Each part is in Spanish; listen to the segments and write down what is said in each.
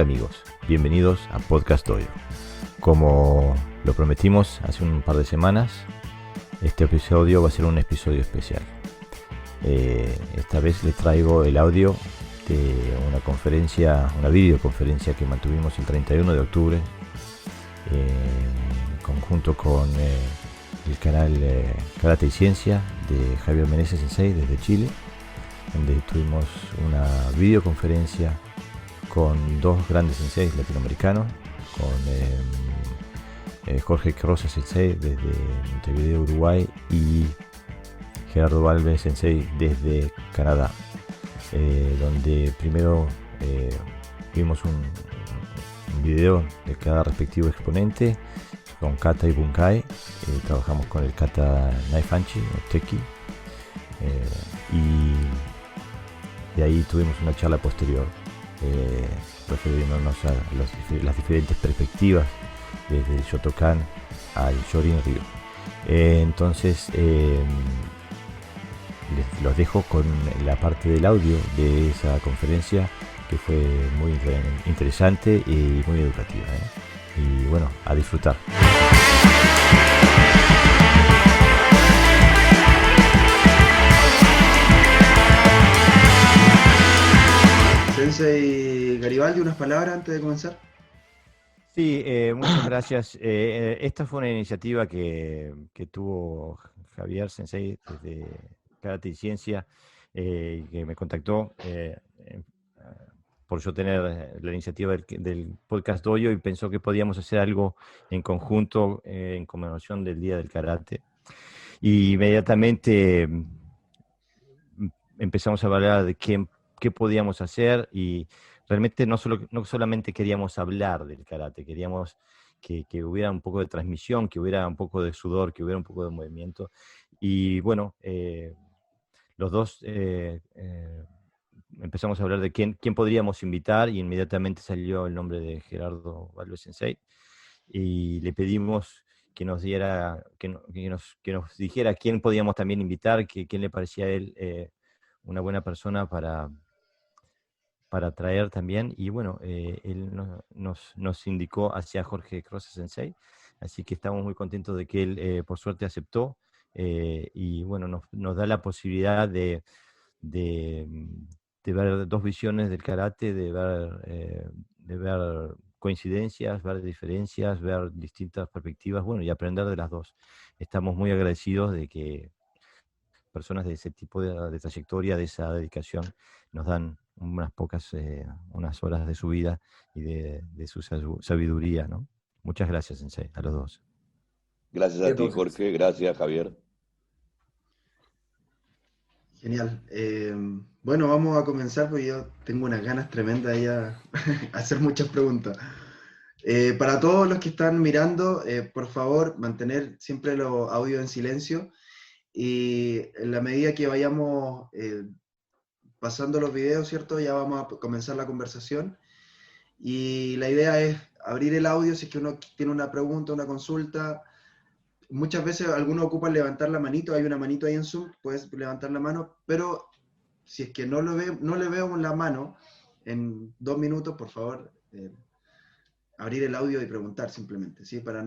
Hola amigos, bienvenidos a Podcast Dojo. Como lo prometimos hace un par de semanas, este episodio va a ser un episodio especial. Esta vez les traigo el audio de una videoconferencia que mantuvimos el 31 de octubre en conjunto con el canal Karate y Ciencia de Javier Meneses Sensei desde Chile, donde tuvimos una videoconferencia con dos grandes senseis latinoamericanos, con Jorge Crosa Sensei desde Montevideo, Uruguay, y Gerardo Valves Sensei desde Canadá, donde primero vimos un video de cada respectivo exponente con kata y bunkai. Trabajamos con el kata Naifanchi o Teki, y de ahí tuvimos una charla posterior refiriéndonos a las diferentes perspectivas desde el Shotokan al Shorin Ryu. Entonces los dejo con la parte del audio de esa conferencia, que fue muy interesante y muy educativa, y bueno, a disfrutar. Sensei Garibaldi, unas palabras antes de comenzar. Sí, muchas gracias. Esta fue una iniciativa que tuvo Javier Sensei desde Karate y Ciencia, que me contactó por yo tener la iniciativa del Podcast Dojo, y pensó que podíamos hacer algo en conjunto en conmemoración del Día del Karate. Y inmediatamente empezamos a hablar de qué podíamos hacer, y realmente no solamente queríamos hablar del karate, queríamos que hubiera un poco de transmisión, que hubiera un poco de sudor, que hubiera un poco de movimiento. Y bueno, los dos empezamos a hablar de quién podríamos invitar, y inmediatamente salió el nombre de Gerardo Valves Sensei, y le pedimos que nos diera, que nos dijera quién podíamos también invitar, quién le parecía a él una buena persona para traer también. Y bueno, él nos indicó hacia Jorge Crosa Sensei, así que estamos muy contentos de que él por suerte aceptó, y bueno, nos da la posibilidad de ver dos visiones del karate, de ver coincidencias, ver diferencias, ver distintas perspectivas, bueno, y aprender de las dos. Estamos muy agradecidos de que personas de ese tipo de trayectoria, de esa dedicación, nos dan unas horas de su vida y de su sabiduría, ¿no? Muchas gracias, Sensei, a los dos. Gracias a ti, Jorge. Gracias, Javier. Genial. Bueno, vamos a comenzar porque yo tengo unas ganas tremendas de a hacer muchas preguntas. Para todos los que están mirando, por favor, mantener siempre los audios en silencio, y en la medida que vayamos pasando los videos, ¿cierto? Ya vamos a comenzar la conversación, y la idea es abrir el audio si es que uno tiene una pregunta, una consulta. Muchas veces algunos ocupan levantar la manito, hay una manito ahí en Zoom, puedes levantar la mano, pero si es que no le veo la mano en 2 minutos, por favor, abrir el audio y preguntar simplemente, ¿sí? Para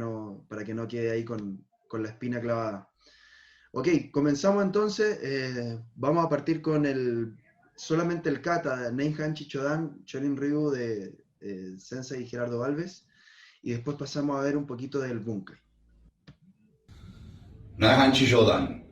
que no quede ahí con la espina clavada. Ok, comenzamos entonces. Vamos a partir con solamente el kata, Neihanchi Chodan, Shorin Ryu de Sensei Gerardo Valves, y después pasamos a ver un poquito del bunkai. Naihanchi Shodan.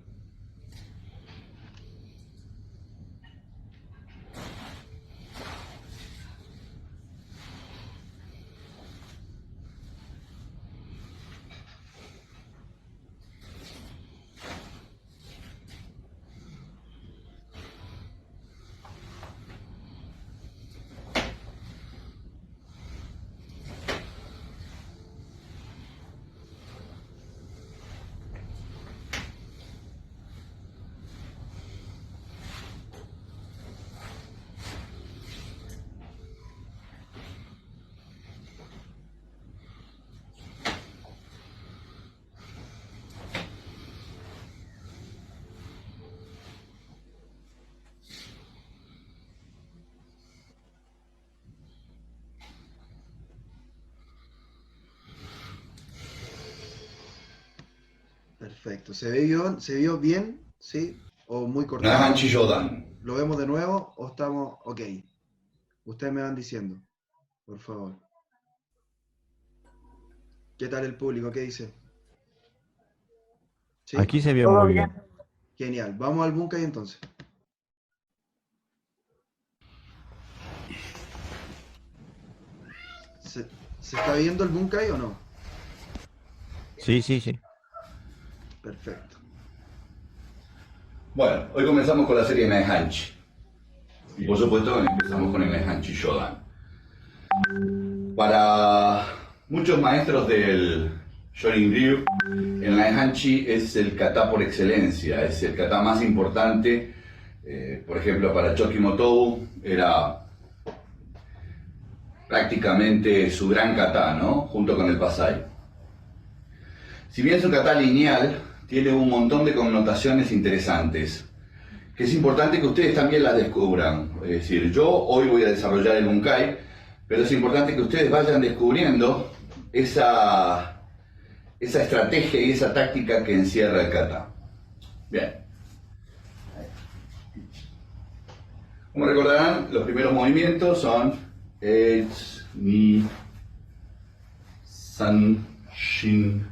Perfecto. ¿Se vio bien? ¿Sí? ¿O muy cortado? 나한치 조단. ¿Lo vemos de nuevo o estamos ok? Ustedes me van diciendo, por favor. ¿Qué tal el público? ¿Qué dice? ¿Sí? Aquí se vio Todo muy bien. bien. Genial. Vamos al Bunkai entonces. ¿Se está viendo el Bunkai o no? Sí, sí, sí. Perfecto. Bueno, hoy comenzamos con la serie Naihanchi. Y por supuesto empezamos con el Naihanchi Shodan. Para muchos maestros del Shorin-ryu, el Naihanchi es el kata por excelencia, es el kata más importante. Por ejemplo, para Choki Motobu era prácticamente su gran kata, ¿no? Junto con el Pasai. Si bien es un kata lineal, tiene un montón de connotaciones interesantes, que es importante que ustedes también las descubran. Es decir, yo hoy voy a desarrollar el Bunkai, pero es importante que ustedes vayan descubriendo esa estrategia y esa táctica que encierra el kata. Bien. Como recordarán, los primeros movimientos son H, Ni, San, Shin,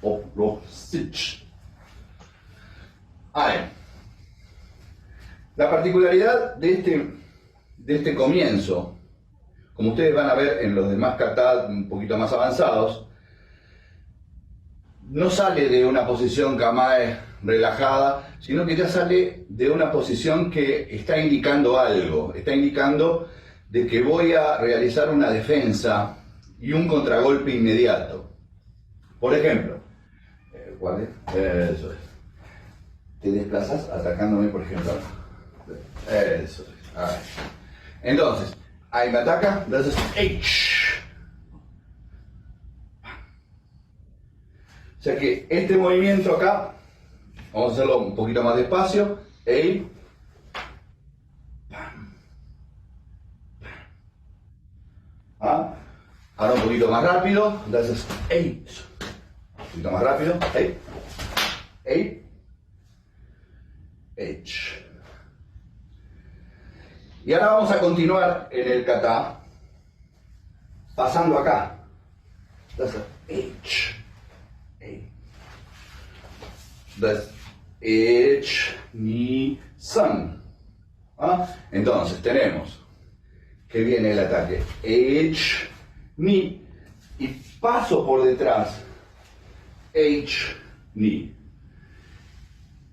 Op, Sich. La particularidad de este comienzo, como ustedes van a ver en los demás kata un poquito más avanzados, no sale de una posición kamae relajada, sino que ya sale de una posición que está indicando algo, está indicando de que voy a realizar una defensa y un contragolpe inmediato. Por ejemplo, ¿cuál es? Eso es. Te desplazas atacándome, por ejemplo. Eso es. A ver. Entonces, ahí me ataca, entonces H. O sea que este movimiento acá, vamos a hacerlo un poquito más despacio. ¿Ah? Ahora un poquito más rápido, entonces un poquito más rápido. H. Y ahora vamos a continuar en el kata, pasando acá. Entonces, H. Entonces, H, Ni, San. ¿Ah? Entonces, tenemos que viene el ataque H, Ni, y paso por detrás H, Ni.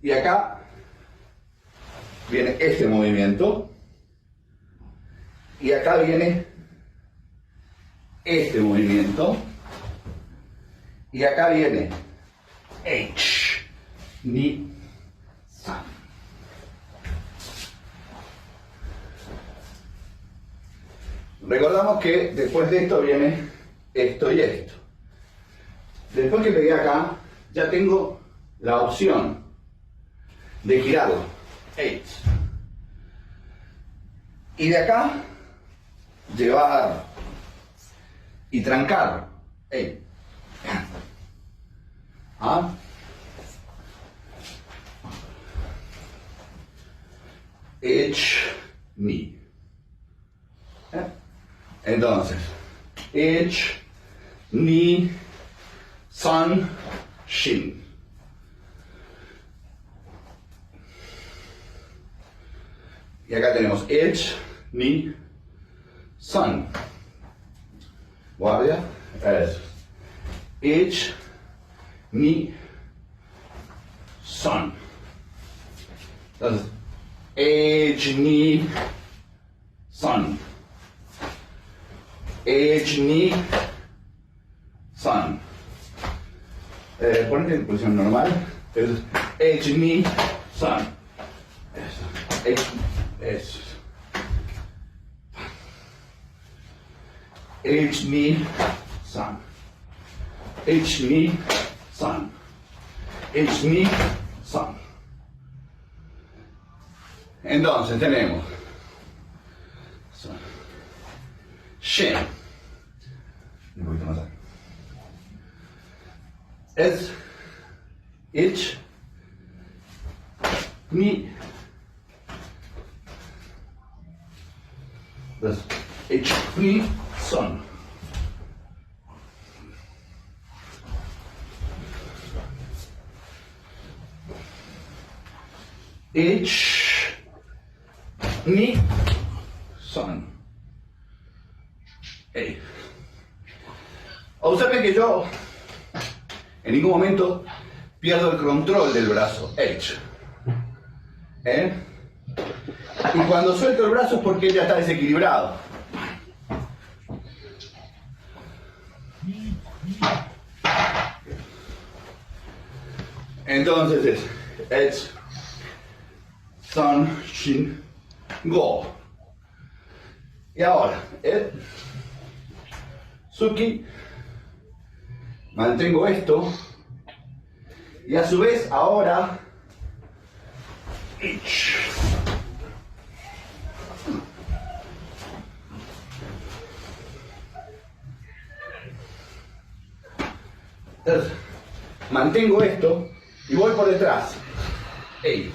Y acá viene este movimiento. Y acá viene este movimiento. Y acá viene H, Ni, San. Recordamos que después de esto viene esto y esto. Después que pegué acá, ya tengo la opción de girarlo. H. Y de acá, llevar y trancar. ¿Ah? H, Ni. Entonces, H, Ni, San, Shin. Y acá tenemos H, Ni, San. Guardia. Eso. H, Ni, San. Entonces, H, Ni, San. H, Ni, San. Ponete en posición normal. Entonces, H, Ni, San. Eso. Eso. H, Ni, San. H, Ni, San. H, Ni, San. Entonces tenemos Shin. Un poquito más acá. Es 1、2、1、2、3。1、2、3。Hey. Observen que yo en ningún momento pierdo el control del brazo. H. Y cuando suelto el brazo es porque ya está desequilibrado. Entonces es H, Sun, Shin, Go. Y ahora, Suki, mantengo esto. Y a su vez, ahora, entonces, mantengo esto y voy por detrás. Ey.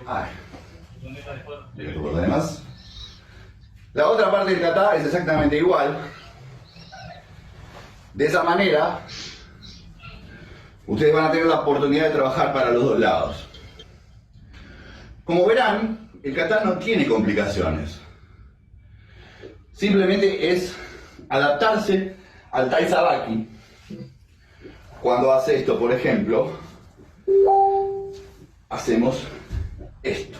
Ay. Además, la otra parte del kata es exactamente igual. De esa manera, ustedes van a tener la oportunidad de trabajar para los dos lados. Como verán, el kata no tiene complicaciones. Simplemente es adaptarse al taizabaki. Cuando hace esto, por ejemplo, hacemos esto.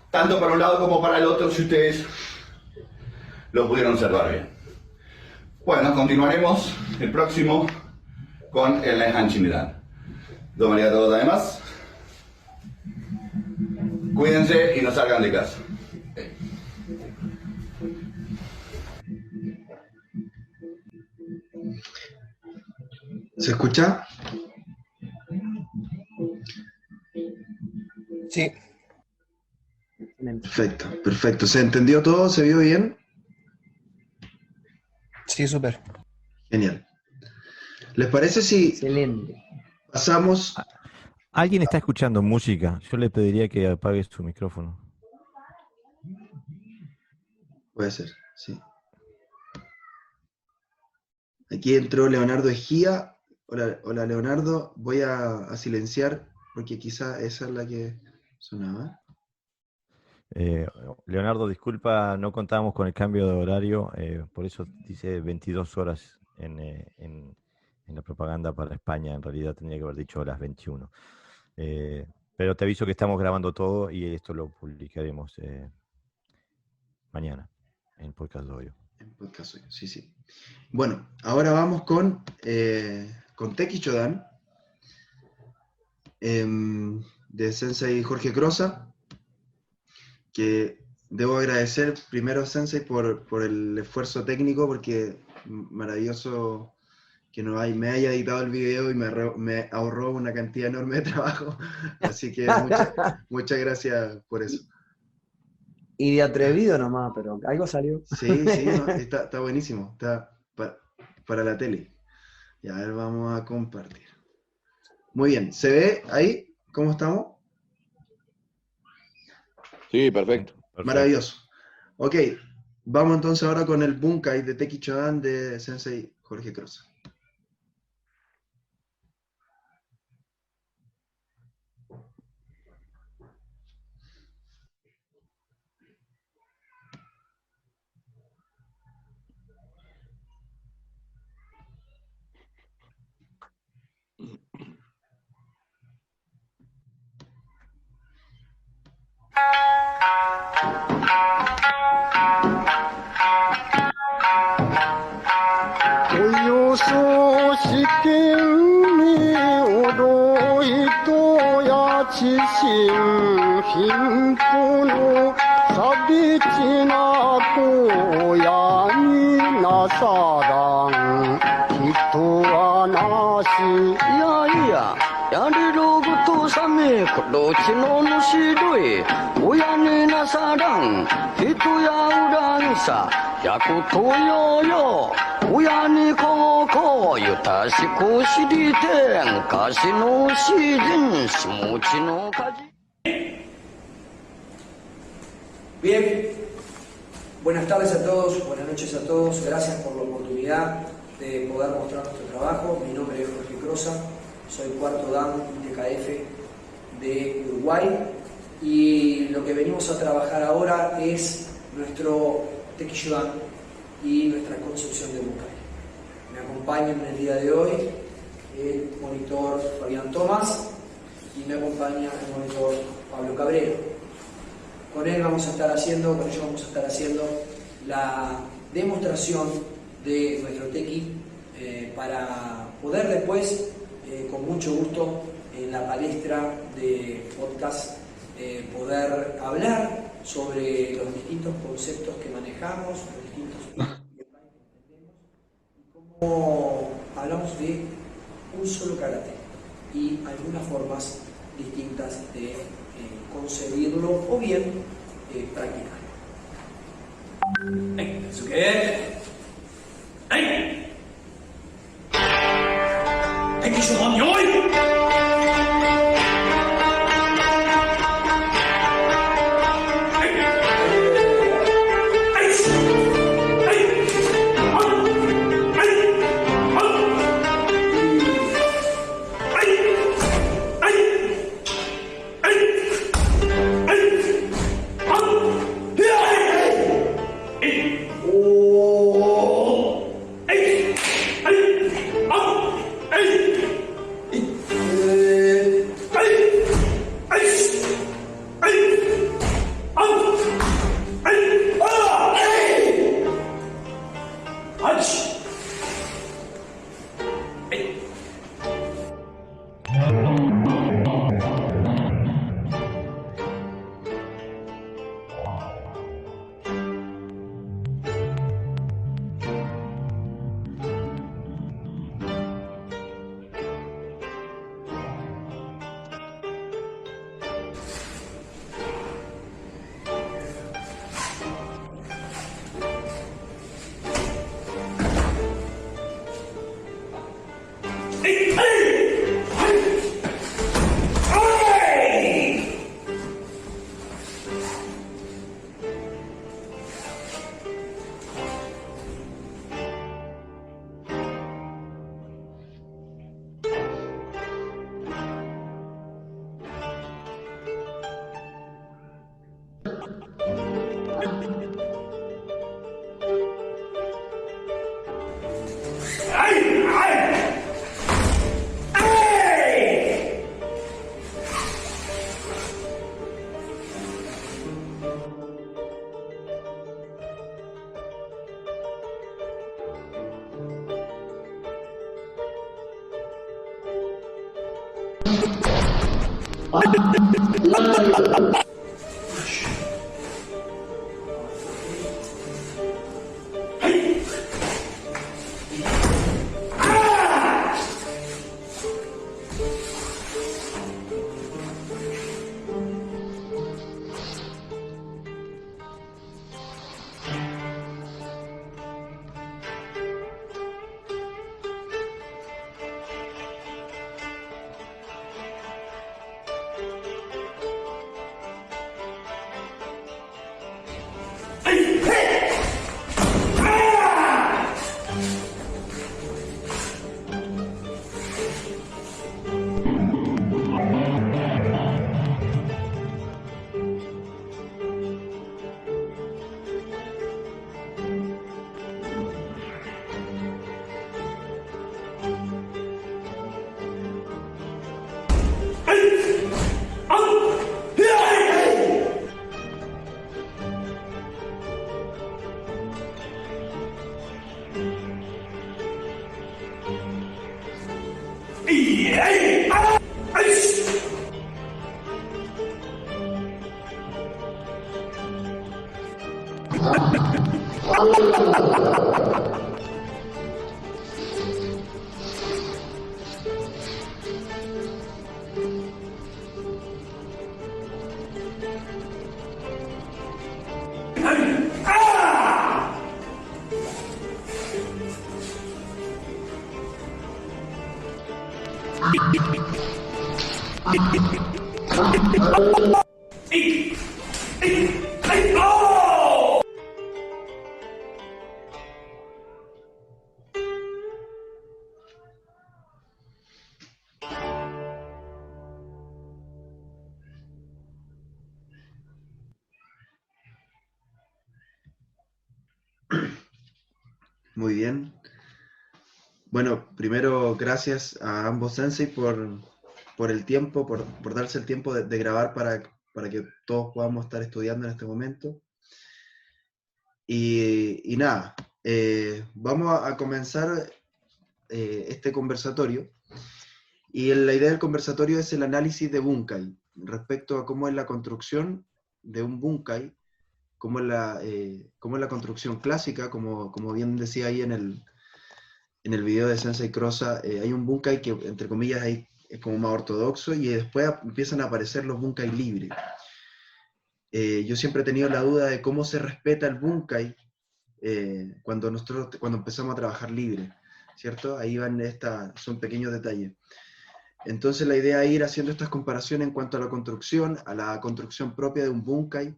Tanto para un lado como para el otro, si ustedes lo pudieron observar bien. Bueno, continuaremos el próximo con el Nenhan Shinidan. Domo arigatou gozaimasu. Cuídense y no salgan de casa. ¿Se escucha? Sí. Perfecto, perfecto. ¿Se entendió todo? ¿Se vio bien? Sí, súper. Genial. ¿Les parece si Excelente. pasamos? ¿Alguien está escuchando música? Yo le pediría que apague su micrófono. Puede ser, sí. Aquí entró Leonardo Ejía. Hola, hola Leonardo. Voy a silenciar porque quizá esa es la que sonaba. Leonardo, disculpa, no contábamos con el cambio de horario, por eso dice 22 horas en la propaganda para España. En realidad tendría que haber dicho las 21. Pero te aviso que estamos grabando todo y esto lo publicaremos mañana en el podcast de hoy. En podcast, sí, sí. Bueno, ahora vamos con Teki Chodan, de Sensei Jorge Crosa, que debo agradecer primero a Sensei por el esfuerzo técnico, porque maravilloso que me haya editado el video y me ahorró una cantidad enorme de trabajo, así que muchas gracias por eso. Y de atrevido nomás, pero algo salió. Sí, sí, no, está buenísimo, está para la tele. Y a ver, vamos a compartir. Muy bien, ¿se ve ahí cómo estamos? Sí, perfecto. Maravilloso. Ok, vamos entonces ahora con el Bunkai de Teki Chodan de Sensei Jorge Crosa. 사랑 비투야 우랑사 야쿠토요요 우야니 코코 유타시코 시리텐 가시노 시즌 시무치노 가지. Bien, buenas tardes a todos, buenas noches a todos, gracias por la oportunidad de poder mostrar nuestro trabajo. Mi nombre es Jorge Crosa, soy cuarto dan ITKF de Uruguay y lo que venimos a trabajar ahora es nuestro Tequillo y nuestra concepción de bucay. Me acompañan en el día de hoy el monitor Fabián Tomás y me acompaña el monitor Pablo Cabrero. Con ellos vamos a estar haciendo la demostración de nuestro tequi para poder después, con mucho gusto, en la palestra de podcast, poder hablar sobre los distintos conceptos que manejamos, los distintos temas que entendemos y cómo hablamos de un solo karate y algunas formas distintas de concebirlo o bien practicarlo. ¿Eso qué es? ¡Ay! ¡Tequillo mami hoy! Muy bien. Bueno, primero gracias a ambos sensei por el tiempo, por darse el tiempo de grabar para que todos podamos estar estudiando en este momento. Y nada, vamos a comenzar este conversatorio. Y la idea del conversatorio es el análisis de Bunkai, respecto a cómo es la construcción de un Bunkai, cómo es la construcción clásica, como bien decía ahí en el video de Sensei Crosa, hay un Bunkai que, entre comillas, es como más ortodoxo, y después empiezan a aparecer los Bunkai libres. Yo siempre he tenido la duda de cómo se respeta el Bunkai cuando empezamos a trabajar libre, ¿cierto? Ahí son pequeños detalles. Entonces la idea es ir haciendo estas comparaciones en cuanto a la construcción propia de un Bunkai,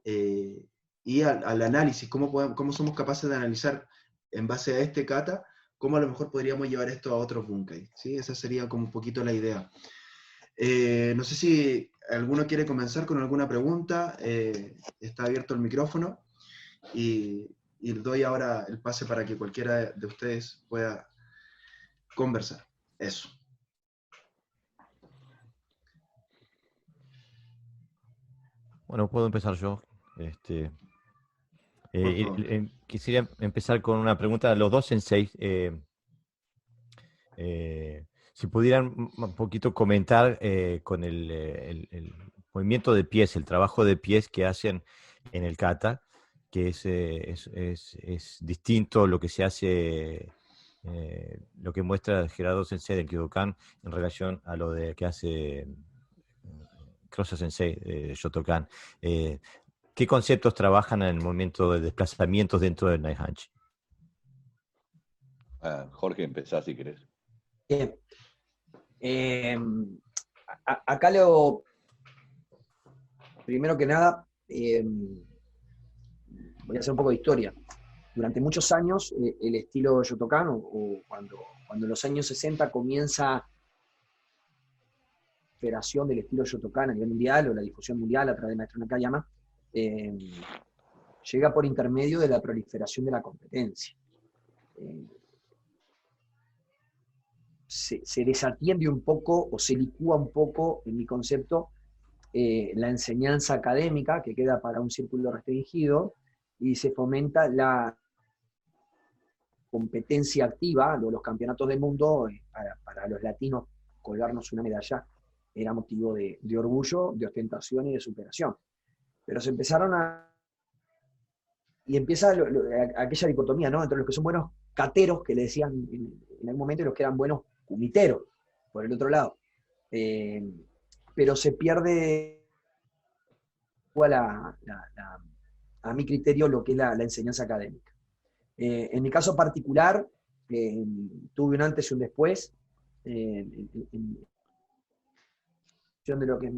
y al análisis, cómo somos capaces de analizar en base a este kata, cómo a lo mejor podríamos llevar esto a otros Bunkai, ¿sí? Esa sería como un poquito la idea. No sé si alguno quiere comenzar con alguna pregunta, está abierto el micrófono, y doy ahora el pase para que cualquiera de ustedes pueda conversar. Eso. Bueno, puedo empezar yo. Por favor. Quisiera empezar con una pregunta a los dos senseis. Si pudieran un poquito comentar con el movimiento de pies, el trabajo de pies que hacen en el kata, que es distinto lo que se hace, lo que muestra Gerardo Sensei del Kyotokan en relación a lo que hace Crosa Sensei, Shotokan. ¿Qué conceptos trabajan en el movimiento de desplazamientos dentro del Naihanchi? Jorge, empezá si querés. Bien. Acá primero que nada, voy a hacer un poco de historia. Durante muchos años, el estilo Shotokan, o cuando en los años 60 comienza la proliferación del estilo Shotokan a nivel mundial, o la difusión mundial a través de Maestro Nakayama, llega por intermedio de la proliferación de la competencia. Se desatiende un poco, o se licúa un poco, en mi concepto, la enseñanza académica, que queda para un círculo restringido, y se fomenta la competencia activa, los campeonatos del mundo. Para los latinos, colgarnos una medalla era motivo de orgullo, de ostentación y de superación. Pero se empezaron y empieza aquella dicotomía, ¿no?, entre los que son buenos cateros, que le decían en algún momento, y los que eran buenos kumiteros, por el otro lado. Pero se pierde a mi criterio lo que es la enseñanza académica. En mi caso particular, tuve un antes y un después en de lo que es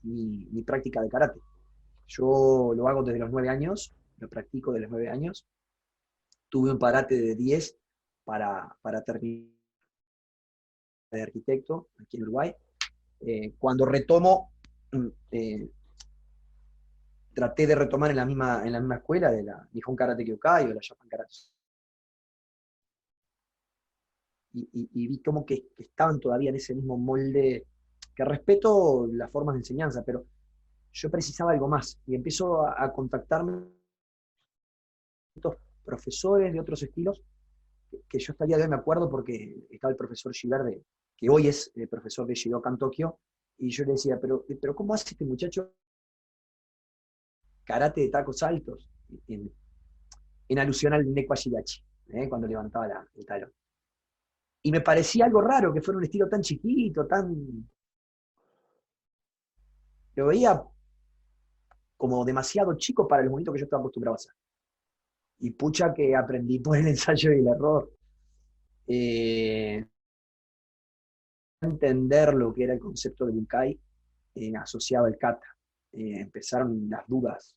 mi práctica de karate. Yo lo hago desde los 9 años, lo practico desde los 9 años. Tuve un parate de 10 para terminar de arquitecto aquí en Uruguay. Cuando retomo, traté de retomar en la misma escuela de la Nihon Karate Kyokai o la Japan Karate. Y vi como que estaban todavía en ese mismo molde, que respeto las formas de enseñanza, pero yo precisaba algo más. Y empiezo a contactarme con estos profesores de otros estilos, que yo hasta el día de hoy me acuerdo, porque estaba el profesor Shiberde, que hoy es el profesor de Shidokan Tokio, y yo le decía, pero ¿cómo hace este muchacho karate de tacos altos? En alusión al Neko Ashidachi, cuando levantaba el talón. Y me parecía algo raro que fuera un estilo tan chiquito, lo veía como demasiado chico para el movimiento que yo estaba acostumbrado a hacer. Y pucha que aprendí por el ensayo y el error. entender lo que era el concepto de Bunkai asociado al kata. Empezaron las dudas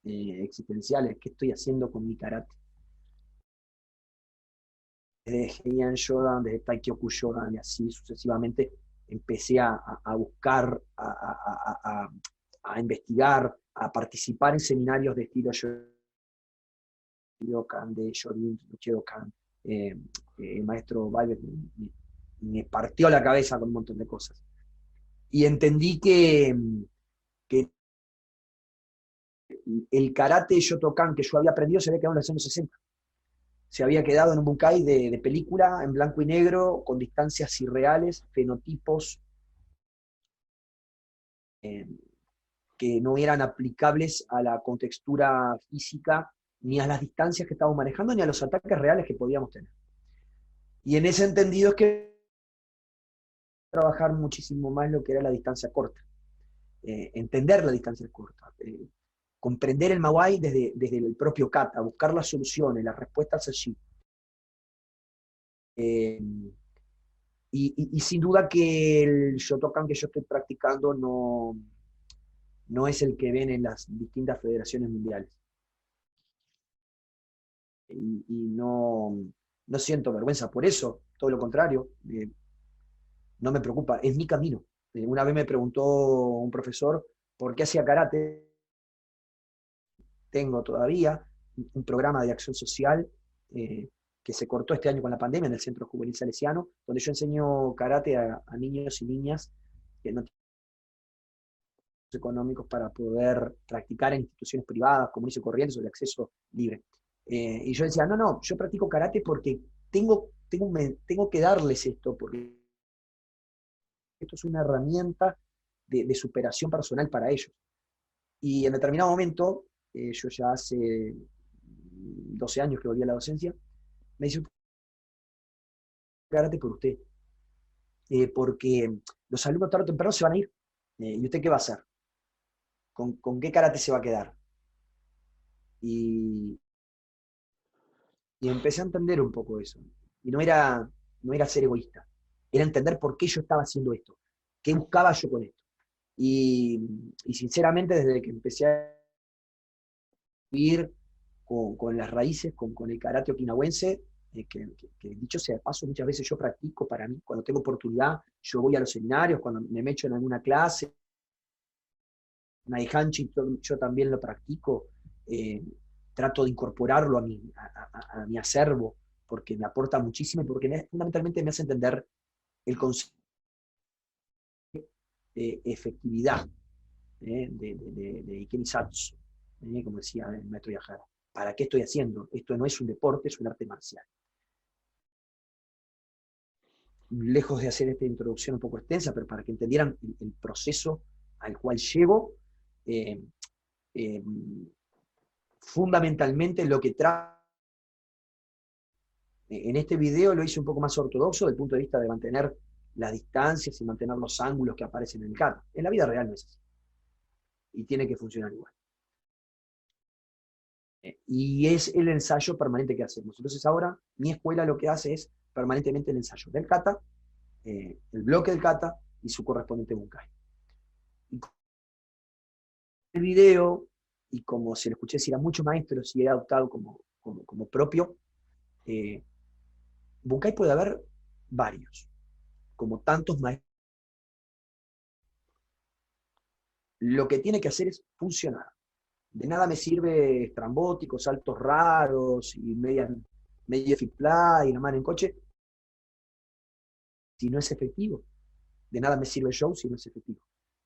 existenciales. ¿Qué estoy haciendo con mi karate? Desde Heian Shodan, desde Taikyoku Shodan y así sucesivamente, empecé a buscar, a investigar, a participar en seminarios de estilo Shoryukan, de Shorin Uchidokan. El maestro Valves me partió la cabeza con un montón de cosas. Y entendí que el karate Shotokan que yo había aprendido se había quedado en los años 60. Se había quedado en un bunkai de película, en blanco y negro, con distancias irreales, fenotipos que no eran aplicables a la contextura física, ni a las distancias que estábamos manejando, ni a los ataques reales que podíamos tener. Y en ese entendido es que trabajar muchísimo más lo que era la distancia corta, entender la distancia corta, comprender el Mawai desde el propio kata, buscar las soluciones, las respuestas allí. Y sin duda que el Shotokan que yo estoy practicando no es el que ven en las distintas federaciones mundiales. Y no siento vergüenza por eso, todo lo contrario, no me preocupa, es mi camino. Una vez me preguntó un profesor por qué hacía karate. Tengo todavía un programa de acción social que se cortó este año con la pandemia en el Centro Juvenil Salesiano, donde yo enseño karate a niños y niñas que no tienen económicos para poder practicar en instituciones privadas, comunes y corrientes o de acceso libre. Y yo decía, no, yo practico karate porque tengo que darles esto, porque esto es una herramienta de superación personal para ellos. Y en determinado momento, yo ya hace 12 años que volví a la docencia, me dice, karate por usted, porque los alumnos tarde o temprano se van a ir, ¿y usted qué va a hacer? ¿Con qué karate se va a quedar? Y empecé a entender un poco eso, y no era ser egoísta, era entender por qué yo estaba haciendo esto, qué buscaba yo con esto. Y sinceramente, desde que empecé a vivir con las raíces, con el karate okinawense, que dicho sea de paso, muchas veces yo practico para mí, cuando tengo oportunidad, yo voy a los seminarios, cuando me meto en alguna clase, Naihanchi yo también lo practico, trato de incorporarlo a mi acervo, porque me aporta muchísimo y porque fundamentalmente me hace entender el concepto de efectividad de Ikenisatsu, como decía el maestro Yahara. ¿Para qué estoy haciendo? Esto no es un deporte, es un arte marcial. Lejos de hacer esta introducción un poco extensa, pero para que entendieran el proceso al cual llego, fundamentalmente lo que en este video lo hice un poco más ortodoxo desde el punto de vista de mantener las distancias y mantener los ángulos que aparecen en el kata. En la vida real no es así. Y tiene que funcionar igual. Y es el ensayo permanente que hacemos. Entonces ahora mi escuela lo que hace es permanentemente el ensayo del kata, el bloque del kata y su correspondiente bunkai. Y el video, y como se lo escuché decir a muchos maestros y he adoptado como propio, bunkai puede haber varios, como tantos maestros. Lo que tiene que hacer es funcionar. De nada me sirve estrambóticos, saltos raros y medio fly y una mano en coche si no es efectivo. De nada me sirve el show si no es efectivo.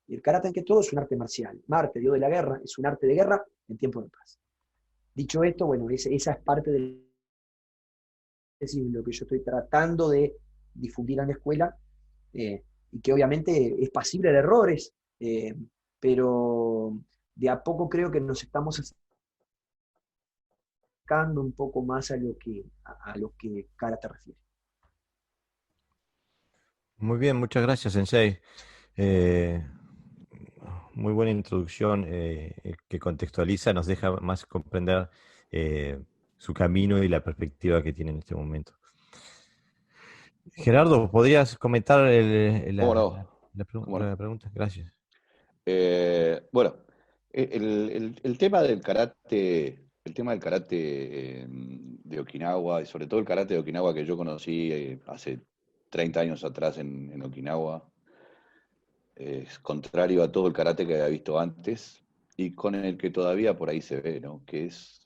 Y el karate, ante todo, es un arte marcial. Marte, dios de la guerra, es un arte de guerra en tiempo de paz. Dicho esto, bueno, esa es parte de lo que yo estoy tratando de difundir en la escuela, y que obviamente es pasible de errores, pero de a poco creo que nos estamos acercando un poco más a lo que karate refiere. Muy bien, muchas gracias, Sensei. Muy buena introducción que contextualiza, nos deja más comprender su camino y la perspectiva que tiene en este momento. Gerardo, ¿podrías comentar ¿Cómo no? ¿Cómo no? la pregunta? Gracias. Bueno, el tema del karate, de Okinawa, y sobre todo el karate de Okinawa que yo conocí hace 30 años atrás en Okinawa, es contrario a todo el karate que había visto antes y con el que todavía por ahí se ve, ¿no? Que es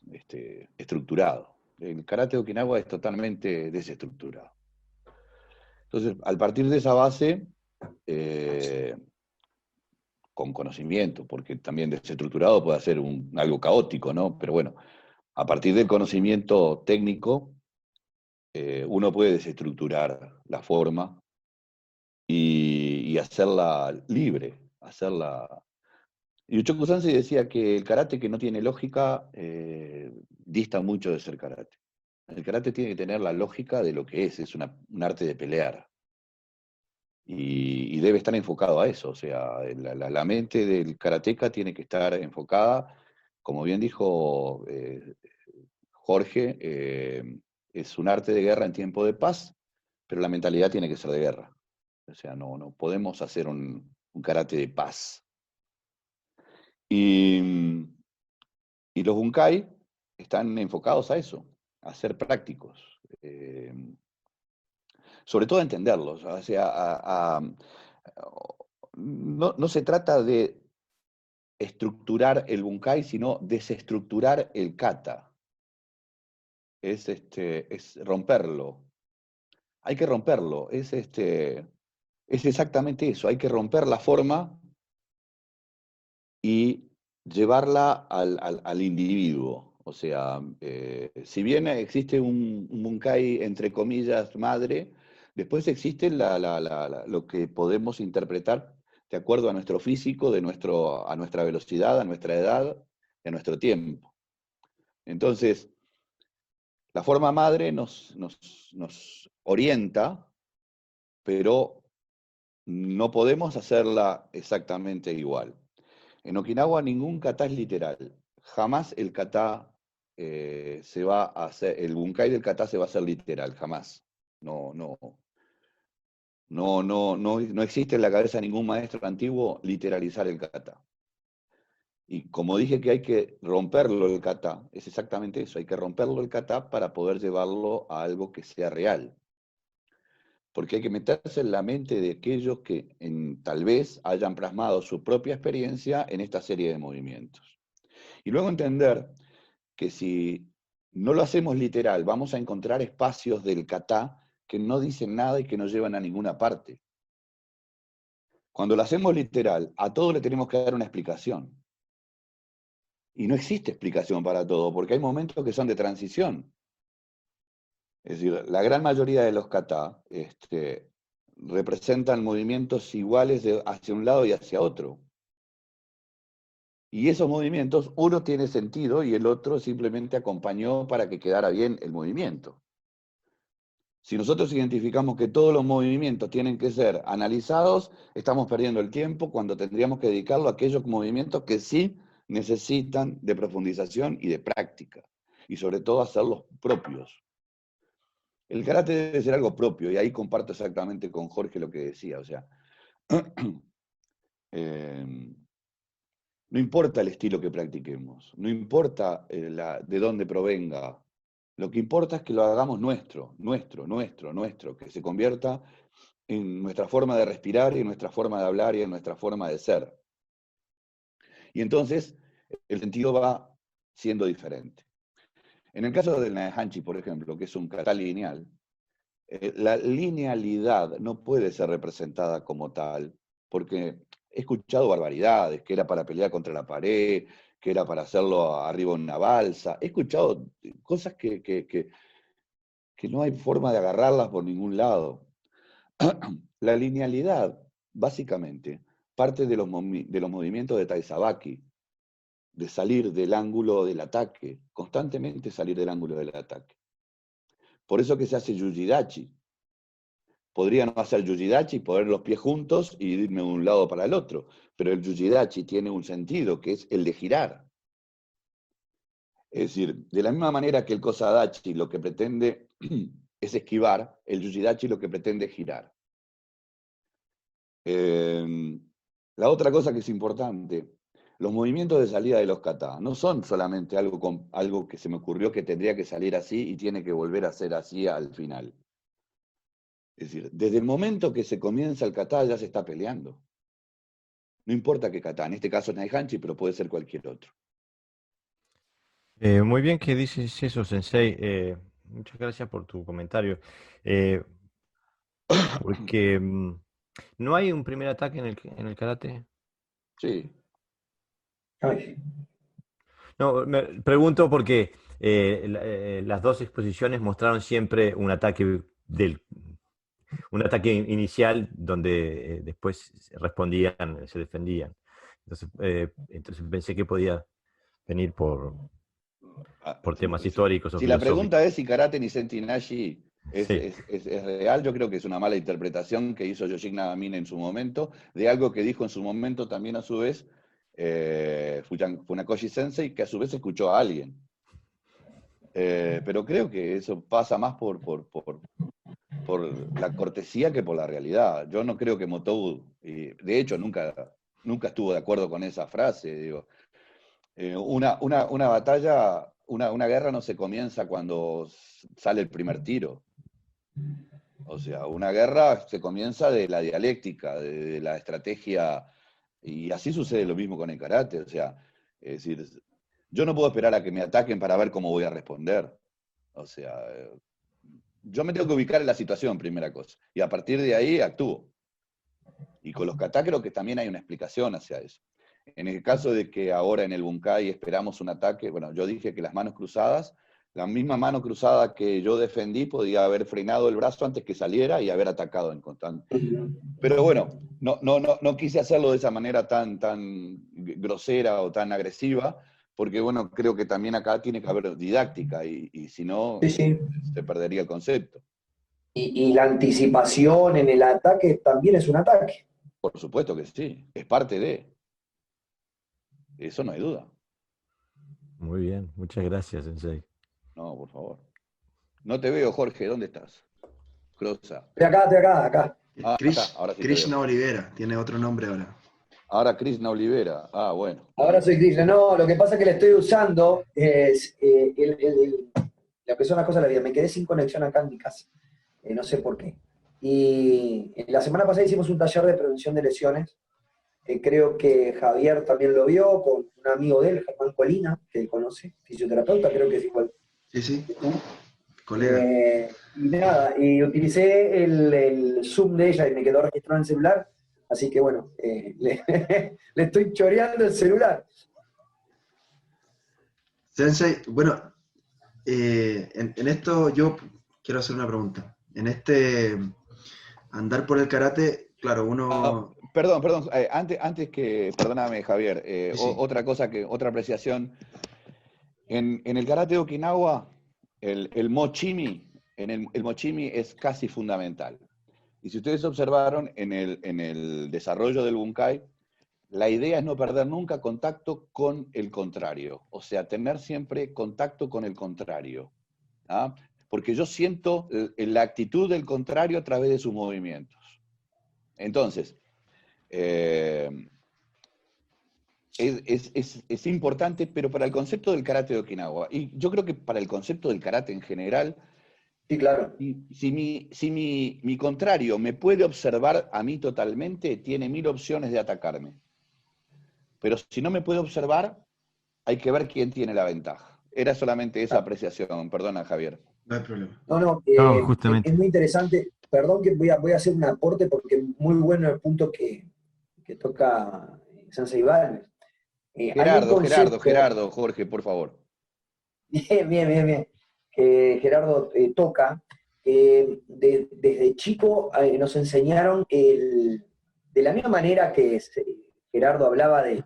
estructurado. El karate de Okinawa es totalmente desestructurado. Entonces, al partir de esa base, eh, con conocimiento, porque también desestructurado puede ser algo caótico, ¿no? Pero bueno, a partir del conocimiento técnico, uno puede desestructurar la forma y hacerla libre, hacerla... Y Uchoku Sensei decía que el karate que no tiene lógica dista mucho de ser karate. El karate tiene que tener la lógica de lo que es un arte de pelear. Y debe estar enfocado a eso, o sea, la mente del karateca tiene que estar enfocada, como bien dijo Jorge, es un arte de guerra en tiempo de paz, pero la mentalidad tiene que ser de guerra. O sea, no podemos hacer un karate de paz. Y los bunkai están enfocados a eso, a ser prácticos. Sobre todo a entenderlos. O sea, no se trata de estructurar el bunkai, sino desestructurar el kata. Es romperlo. Hay que romperlo. Es exactamente eso. Hay que romper la forma y llevarla al individuo. O sea, si bien existe un bunkai, entre comillas, madre, después existe lo que podemos interpretar de acuerdo a nuestro físico, a nuestra velocidad, a nuestra edad, a nuestro tiempo. Entonces, la forma madre nos orienta, pero no podemos hacerla exactamente igual. En Okinawa ningún kata es literal. Jamás el kata se va a hacer, el bunkai del kata se va a hacer literal, jamás. No existe en la cabeza de ningún maestro antiguo literalizar el kata. Y como dije que hay que romperlo el kata, es exactamente eso, hay que romperlo el kata para poder llevarlo a algo que sea real. Porque hay que meterse en la mente de aquellos que tal vez hayan plasmado su propia experiencia en esta serie de movimientos. Y luego entender que si no lo hacemos literal, vamos a encontrar espacios del kata que no dicen nada y que no llevan a ninguna parte. Cuando lo hacemos literal, a todo le tenemos que dar una explicación. Y no existe explicación para todo, porque hay momentos que son de transición. Es decir, la gran mayoría de los kata representan movimientos iguales hacia un lado y hacia otro. Y esos movimientos, uno tiene sentido y el otro simplemente acompañó para que quedara bien el movimiento. Si nosotros identificamos que todos los movimientos tienen que ser analizados, estamos perdiendo el tiempo cuando tendríamos que dedicarlo a aquellos movimientos que sí necesitan de profundización y de práctica. Y sobre todo hacerlos propios. El karate debe ser algo propio, y ahí comparto exactamente con Jorge lo que decía. O sea, no importa el estilo que practiquemos, no importa de dónde provenga, lo que importa es que lo hagamos nuestro, que se convierta en nuestra forma de respirar, y en nuestra forma de hablar, y en nuestra forma de ser. Y entonces el sentido va siendo diferente. En el caso del Naihanchi, por ejemplo, que es un kata lineal, la linealidad no puede ser representada como tal, porque he escuchado barbaridades, que era para pelear contra la pared, que era para hacerlo arriba de una balsa. He escuchado cosas que no hay forma de agarrarlas por ningún lado. La linealidad, básicamente, parte de los movimientos de Taizabaki, de salir del ángulo del ataque, constantemente salir del ángulo del ataque. Por eso que se hace Yujidachi. Podría no hacer Yujidachi, poner los pies juntos y irme de un lado para el otro, pero el Yujidachi tiene un sentido, que es el de girar. Es decir, de la misma manera que el Kosadachi lo que pretende es esquivar, el Yujidachi lo que pretende es girar. La otra cosa que es importante, los movimientos de salida de los kata no son solamente algo que se me ocurrió que tendría que salir así y tiene que volver a ser así al final. Es decir, desde el momento que se comienza el kata ya se está peleando. No importa qué kata, en este caso es Naihanchi, pero puede ser cualquier otro. Muy bien que dices eso, Sensei. Muchas gracias por tu comentario. Porque ¿no hay un primer ataque en el karate? Sí. Ay, No, me pregunto porque las dos exposiciones mostraron siempre un ataque inicial donde después respondían, se defendían. Entonces pensé que podía venir por temas históricos o Si la filosóficos. pregunta es si Karate Nisenten Nashi Sí. es real, yo creo que es una mala interpretación que hizo Yoshiki Nagamine en su momento, de algo que dijo en su momento también a su vez Funakoshi Sensei, que a su vez escuchó a alguien. Pero creo que eso pasa más por la cortesía que por la realidad. Yo no creo que Motou, de hecho nunca estuvo de acuerdo con esa frase, digo. Una batalla, una guerra no se comienza cuando sale el primer tiro. O sea, una guerra se comienza de la dialéctica, de la estrategia, y así sucede lo mismo con el karate. O sea, es decir, yo no puedo esperar a que me ataquen para ver cómo voy a responder. O sea, yo me tengo que ubicar en la situación, primera cosa, y a partir de ahí actúo. Y con los kata creo que también hay una explicación hacia eso. En el caso de que ahora en el Bunkai esperamos un ataque, bueno, yo dije que las manos cruzadas, la misma mano cruzada que yo defendí podía haber frenado el brazo antes que saliera y haber atacado en constante. Pero bueno, no quise hacerlo de esa manera tan grosera o tan agresiva, porque bueno, creo que también acá tiene que haber didáctica y si no, sí. se perdería el concepto. Y la anticipación en el ataque también es un ataque. Por supuesto que sí, es parte de. Eso no hay duda. Muy bien, muchas gracias, Sensei. No, por favor. No te veo, Jorge, ¿dónde estás? Crosa. Estoy acá. Ah, acá, ahora sí te Krishna veo. Olivera, tiene otro nombre ahora. Ahora Krishna Olivera. Ah, bueno. Ahora soy Krishna. No, lo que pasa es que le estoy usando es lo que son las cosas de la vida. Me quedé sin conexión acá en mi casa. No sé por qué. Y la semana pasada hicimos un taller de prevención de lesiones. Creo que Javier también lo vio con un amigo de él, Germán Colina, que él conoce, fisioterapeuta, creo que es igual. Sí, colega. Y nada, y utilicé el Zoom de ella y me quedó registrado en el celular, así que bueno, le estoy choreando el celular. Sensei, bueno, en esto yo quiero hacer una pregunta. En este andar por el karate, claro, uno... Perdón, antes que, perdóname Javier, Sí. otra apreciación. En el karate de Okinawa, el mochimi, el mochimi es casi fundamental. Y si ustedes observaron en el desarrollo del Bunkai, la idea es no perder nunca contacto con el contrario, o sea, tener siempre contacto con el contrario. ¿Ah? Porque yo siento la actitud del contrario a través de sus movimientos. Entonces, es importante, pero para el concepto del karate de Okinawa, y yo creo que para el concepto del karate en general, Sí, claro. si mi contrario me puede observar a mí totalmente, tiene 1000 opciones de atacarme. Pero si no me puede observar, hay que ver quién tiene la ventaja. Era solamente esa apreciación, perdona Javier. No hay problema. No, justamente. es muy interesante. Perdón que voy a hacer un aporte porque es muy bueno el punto que toca Sensei Balmes. Gerardo, Jorge, por favor. Bien. Que Gerardo toca. Desde chico nos enseñaron de la misma manera que Gerardo hablaba de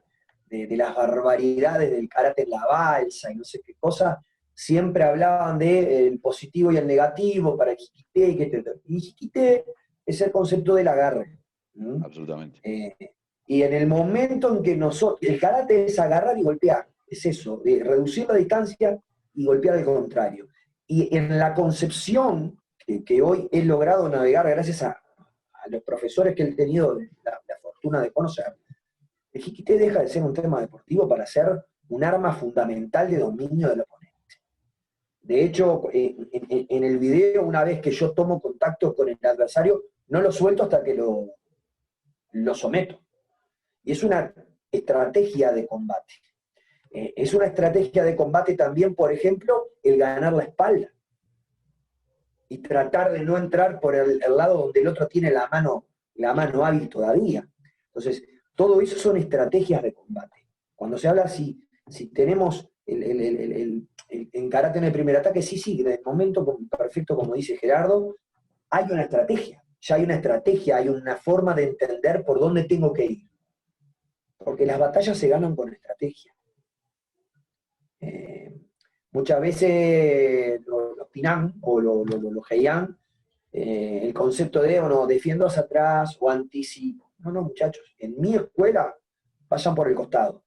las barbaridades del karate en la balsa y no sé qué cosa, siempre hablaban del positivo y el negativo para el jiquité, y jiquité es el concepto del agarre. Absolutamente. Y en el momento en que el karate es agarrar y golpear, es eso, de reducir la distancia y golpear al contrario. Y en la concepción que hoy he logrado navegar gracias a los profesores que he tenido la fortuna de conocer. El jiquité deja de ser un tema deportivo para ser un arma fundamental de dominio del oponente. De hecho, en el video, una vez que yo tomo contacto con el adversario, no lo suelto hasta que lo someto. Y es una estrategia de combate. Es una estrategia de combate también, por ejemplo, el ganar la espalda. Y tratar de no entrar por el lado donde el otro tiene la mano hábil todavía. Entonces, todo eso son estrategias de combate. Cuando se habla si tenemos en karate en el primer ataque, sí, en el momento perfecto, como dice Gerardo, hay una estrategia. Ya hay una estrategia, hay una forma de entender por dónde tengo que ir. Porque las batallas se ganan con estrategia. Muchas veces los Pinán o los Heian, el concepto de defiendo hacia atrás o anticipo. No, muchachos, en mi escuela vayan por el costado,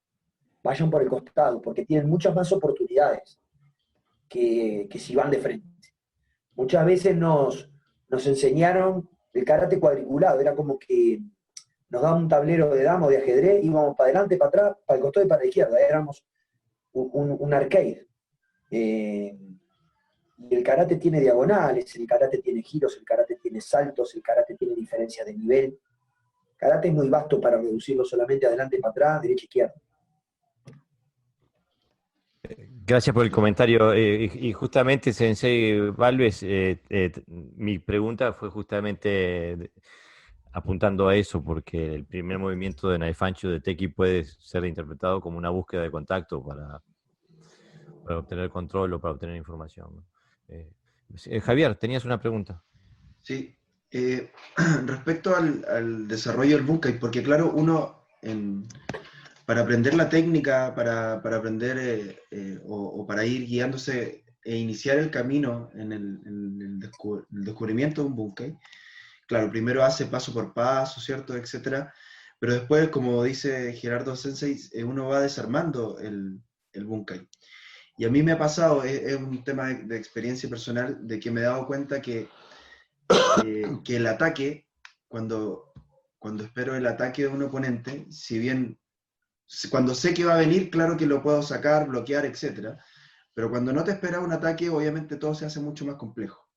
porque tienen muchas más oportunidades que si van de frente. Muchas veces nos enseñaron el karate cuadriculado, era como que nos daban un tablero de dama o de ajedrez, íbamos para adelante, para atrás, para el costado y para la izquierda, éramos un arcade. Y el karate tiene diagonales, el karate tiene giros, el karate tiene saltos, el karate tiene diferencias de nivel. El karate es muy vasto para reducirlo solamente adelante, para atrás, derecha, izquierda. Gracias por el comentario. Y justamente, Sensei Valves, mi pregunta fue justamente apuntando a eso, porque el primer movimiento de Naifanchu de Teki puede ser interpretado como una búsqueda de contacto para obtener control o para obtener información. Javier, tenías una pregunta. Sí. Respecto al desarrollo del bunkai, porque claro, uno para aprender la técnica, para aprender o para ir guiándose e iniciar el camino en el descubrimiento de un bunkai, claro, primero hace paso por paso, ¿cierto?, etcétera, pero después, como dice Gerardo Sensei, uno va desarmando el bunkai. Y a mí me ha pasado, es un tema de experiencia personal, de que me he dado cuenta que el ataque, cuando espero el ataque de un oponente, si bien cuando sé que va a venir, claro que lo puedo sacar, bloquear, etc. Pero cuando no te esperas un ataque, obviamente todo se hace mucho más complejo.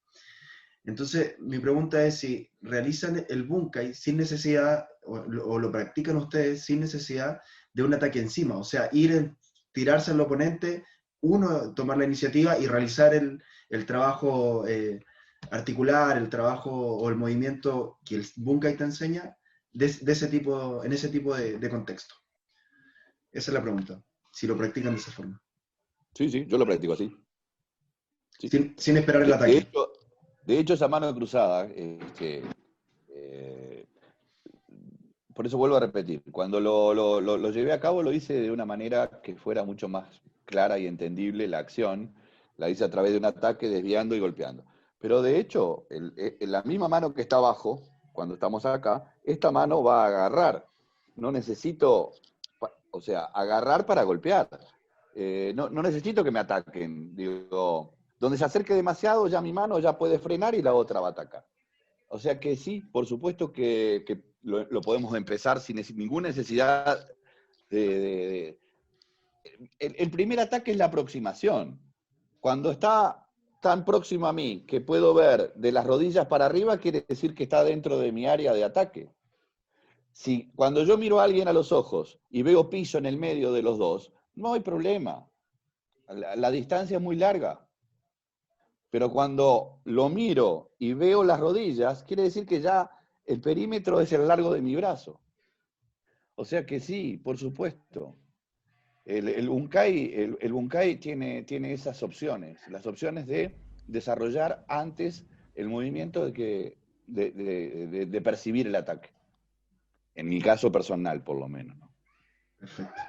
Entonces, mi pregunta es si realizan el bunkai sin necesidad, o lo practican ustedes sin necesidad de un ataque encima. O sea, tirarse al oponente, uno tomar la iniciativa y realizar el trabajo articular, el trabajo o el movimiento que el bunkai te enseña en ese tipo de contexto. Esa es la pregunta, si lo practican de esa forma. Sí, yo lo practico así. Sí. Sin esperar el ataque. De hecho, esa mano cruzada, por eso vuelvo a repetir, cuando lo llevé a cabo lo hice de una manera que fuera mucho más clara y entendible la acción, la hice a través de un ataque, desviando y golpeando. Pero de hecho, la misma mano que está abajo, cuando estamos acá, esta mano va a agarrar. No necesito, agarrar para golpear. No necesito que me ataquen. Digo, donde se acerque demasiado, ya mi mano ya puede frenar y la otra va a atacar. O sea que sí, por supuesto que lo podemos empezar sin ninguna necesidad el primer ataque es la aproximación. Cuando está tan próximo a mí que puedo ver de las rodillas para arriba, quiere decir que está dentro de mi área de ataque. Si cuando yo miro a alguien a los ojos y veo piso en el medio de los dos, no hay problema. La distancia es muy larga. Pero cuando lo miro y veo las rodillas, quiere decir que ya el perímetro es el largo de mi brazo. O sea que sí, por supuesto. El bunkai tiene esas opciones, las opciones de desarrollar antes el movimiento de percibir el ataque. En mi caso personal, por lo menos, ¿no? Perfecto.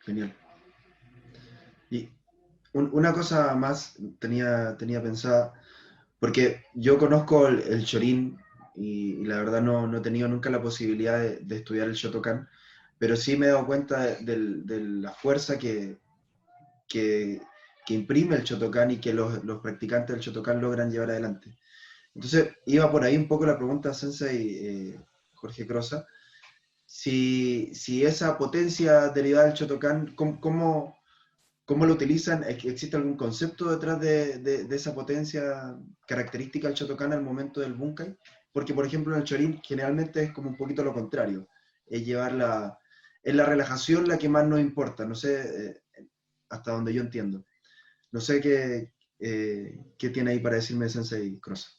Genial. Y una cosa más tenía pensada, porque yo conozco el Shorin y la verdad no he tenido nunca la posibilidad de estudiar el Shotokan, pero sí me he dado cuenta de la fuerza que que imprime el Shotokan y que los practicantes del Shotokan logran llevar adelante. Entonces, iba por ahí un poco la pregunta, Sensei Jorge Crosa, si esa potencia derivada del Shotokan, ¿cómo lo utilizan? ¿Existe algún concepto detrás de esa potencia característica del Shotokan al momento del Bunkai? Porque, por ejemplo, en el Chorin generalmente es como un poquito lo contrario, es llevar es la relajación la que más nos importa, no sé, hasta donde yo entiendo. No sé qué tiene ahí para decirme Sensei Crosa.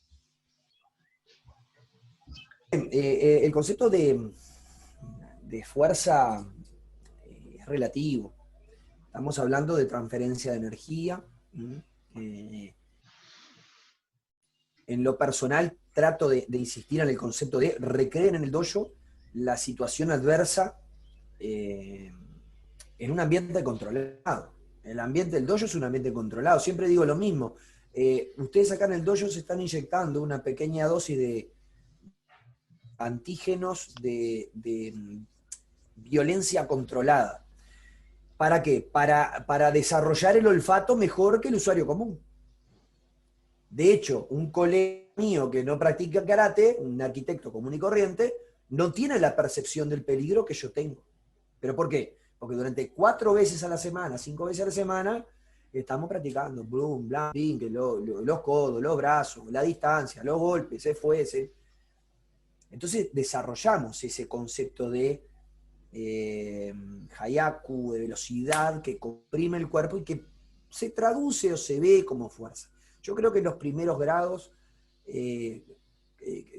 El concepto de fuerza es relativo. Estamos hablando de transferencia de energía. En lo personal, trato de insistir en el concepto de recrear en el dojo la situación adversa en un ambiente controlado. El ambiente del dojo es un ambiente controlado. Siempre digo lo mismo. Ustedes acá en el dojo se están inyectando una pequeña dosis de antígenos de violencia controlada. ¿Para qué? Para desarrollar el olfato mejor que el usuario común. De hecho, un colega mío que no practica karate, un arquitecto común y corriente, no tiene la percepción del peligro que yo tengo. ¿Pero por qué? Porque durante 4 veces a la semana, 5 veces a la semana, estamos practicando bloom, blank, los codos, los brazos, la distancia, los golpes, se fuese. Entonces desarrollamos ese concepto de hayaku, de velocidad, que comprime el cuerpo y que se traduce o se ve como fuerza. Yo creo que en los primeros grados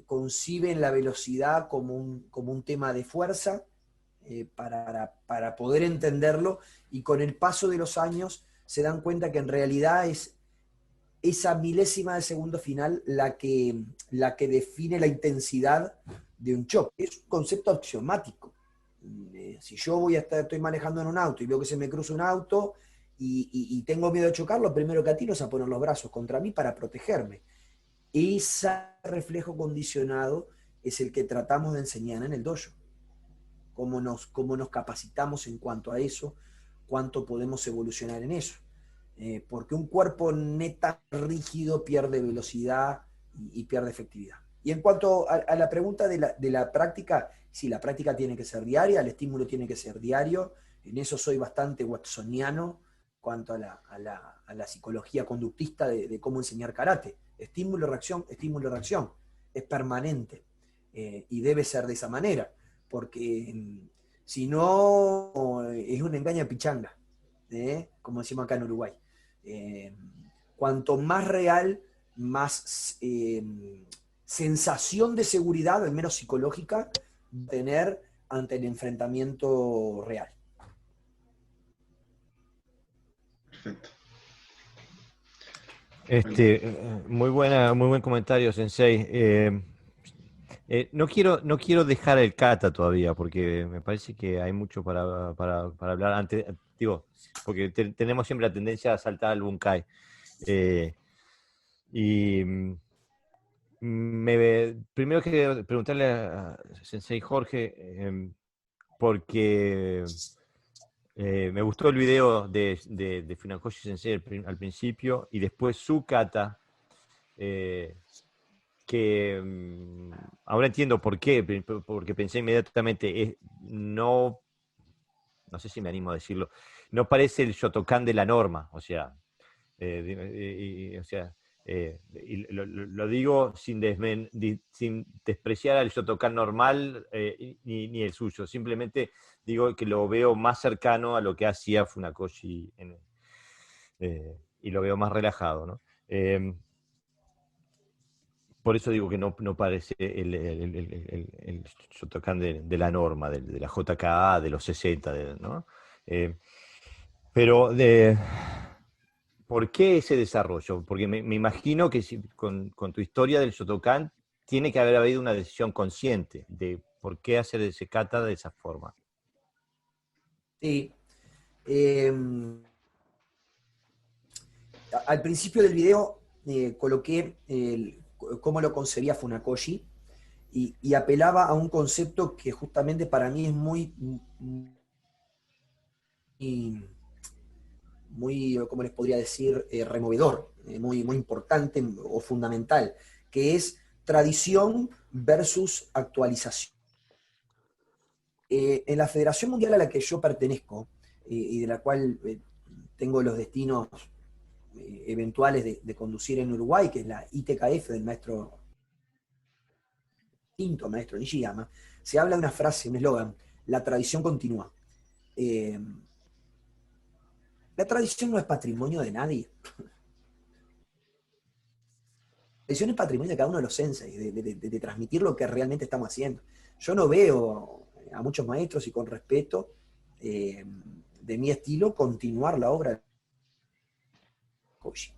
conciben la velocidad como un tema de fuerza para poder entenderlo, y con el paso de los años se dan cuenta que en realidad es esa milésima de segundo final la que define la intensidad de un choque. Es un concepto axiomático. Si yo estoy manejando en un auto y veo que se me cruza un auto y tengo miedo de chocar, lo primero que atino es a poner los brazos contra mí para protegerme. Ese reflejo condicionado es el que tratamos de enseñar en el dojo. Cómo nos capacitamos en cuanto a eso, cuánto podemos evolucionar en eso. Porque un cuerpo neta rígido pierde velocidad y pierde efectividad. Y en cuanto a la pregunta de la práctica, sí, la práctica tiene que ser diaria, el estímulo tiene que ser diario. En eso soy bastante watsoniano cuanto a la psicología conductista de cómo enseñar karate. Estímulo, reacción, es permanente, y debe ser de esa manera, porque si no es una engaña pichanga, como decimos acá en Uruguay. Cuanto más real, más sensación de seguridad, al menos psicológica, tener ante el enfrentamiento real. Perfecto. Muy buen comentario, Sensei. No quiero dejar el kata todavía, porque me parece que hay mucho para hablar antes, digo, porque tenemos siempre la tendencia a saltar al bunkai. Primero quería preguntarle a Sensei Jorge, porque me gustó el video de Funakoshi Sensei al principio, y después su kata, que ahora entiendo por qué, porque pensé inmediatamente, no sé si me animo a decirlo, no parece el Shotokan de la norma, o sea, lo digo sin despreciar al Shotokan normal ni el suyo, simplemente digo que lo veo más cercano a lo que hacía Funakoshi y lo veo más relajado, ¿no? Por eso digo que no parece el Shotokan de la norma, de la JKA, de los 60, ¿no? Pero ¿por qué ese desarrollo? Porque me imagino que con tu historia del Shotokan tiene que haber habido una decisión consciente de por qué hacer ese kata de esa forma. Sí. Al principio del video coloqué cómo lo concebía Funakoshi y apelaba a un concepto que justamente para mí es muy muy, ¿cómo les podría decir?, removedor, muy, muy importante o fundamental, que es tradición versus actualización. En la Federación Mundial a la que yo pertenezco, y de la cual tengo los destinos eventuales de conducir en Uruguay, que es la ITKF del maestro Nishiyama, se habla de una frase, un eslogan: la tradición continúa. La tradición no es patrimonio de nadie. La tradición es patrimonio de cada uno de los senseis, de transmitir lo que realmente estamos haciendo. Yo no veo a muchos maestros, y con respeto, de mi estilo, continuar la obra de Funakoshi.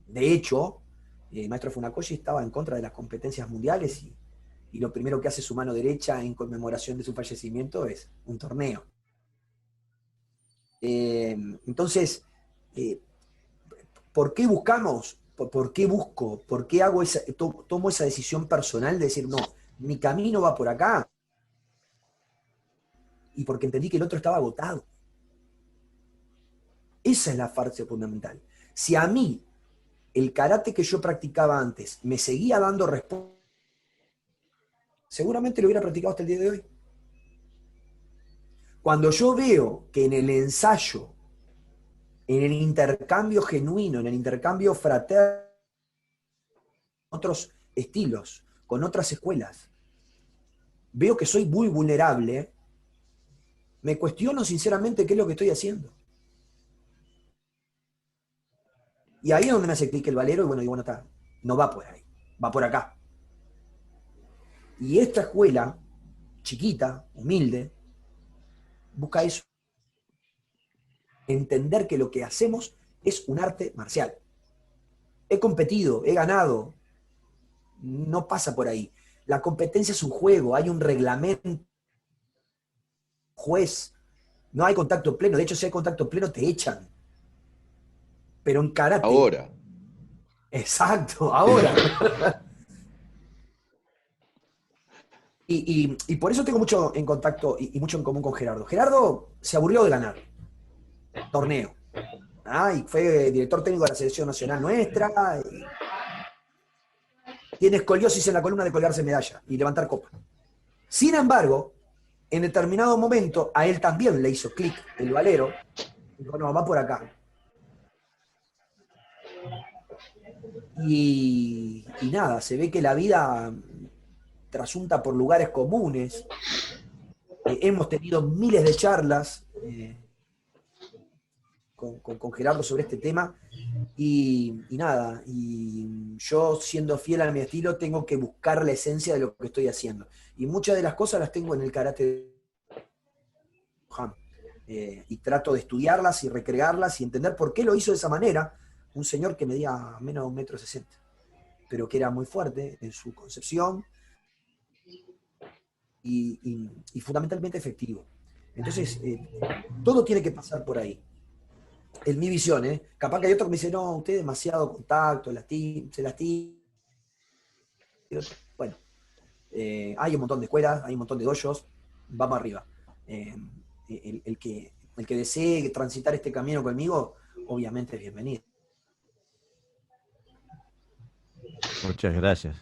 De hecho, el maestro Funakoshi estaba en contra de las competencias mundiales y lo primero que hace su mano derecha en conmemoración de su fallecimiento es un torneo. Entonces, ¿por qué buscamos? ¿Por qué busco? ¿Por qué tomo esa decisión personal de decir, no, mi camino va por acá? Y porque entendí que el otro estaba agotado. Esa es la parte fundamental. Si a mí el karate que yo practicaba antes me seguía dando respuesta, seguramente lo hubiera practicado hasta el día de hoy. Cuando yo veo que en el ensayo, en el intercambio genuino, en el intercambio fraterno, con otros estilos, con otras escuelas, veo que soy muy vulnerable, me cuestiono sinceramente qué es lo que estoy haciendo. Y ahí es donde me hace clic el valero, y bueno, está, no va por ahí, va por acá. Y esta escuela, chiquita, humilde, busca eso. Entender que lo que hacemos es un arte marcial. He competido, he ganado. No pasa por ahí. La competencia es un juego, hay un reglamento, juez. No hay contacto pleno. De hecho, si hay contacto pleno, te echan. Pero en karate... Ahora. Exacto, ahora. Y por eso tengo mucho en contacto y mucho en común con Gerardo. Gerardo se aburrió de ganar torneo. Y fue director técnico de la selección nacional nuestra. Tiene escoliosis en la columna de colgarse medalla y levantar copa. Sin embargo, en determinado momento, a él también le hizo clic el valero. Dijo, no, va por acá. Y nada, se ve que la vida trasunta por lugares comunes. Hemos tenido miles de charlas con Gerardo sobre este tema y nada, y yo siendo fiel a mi estilo tengo que buscar la esencia de lo que estoy haciendo. Y muchas de las cosas las tengo en el karate y trato de estudiarlas y recrearlas y entender por qué lo hizo de esa manera un señor que medía menos de 1,60 m, pero que era muy fuerte en su concepción y fundamentalmente efectivo. Entonces, todo tiene que pasar por ahí. En mi visión, capaz que hay otro que me dice, no, usted demasiado contacto, se lastima. Bueno, hay un montón de escuelas, hay un montón de dojos, vamos arriba. El que desee transitar este camino conmigo, obviamente es bienvenido. Muchas gracias.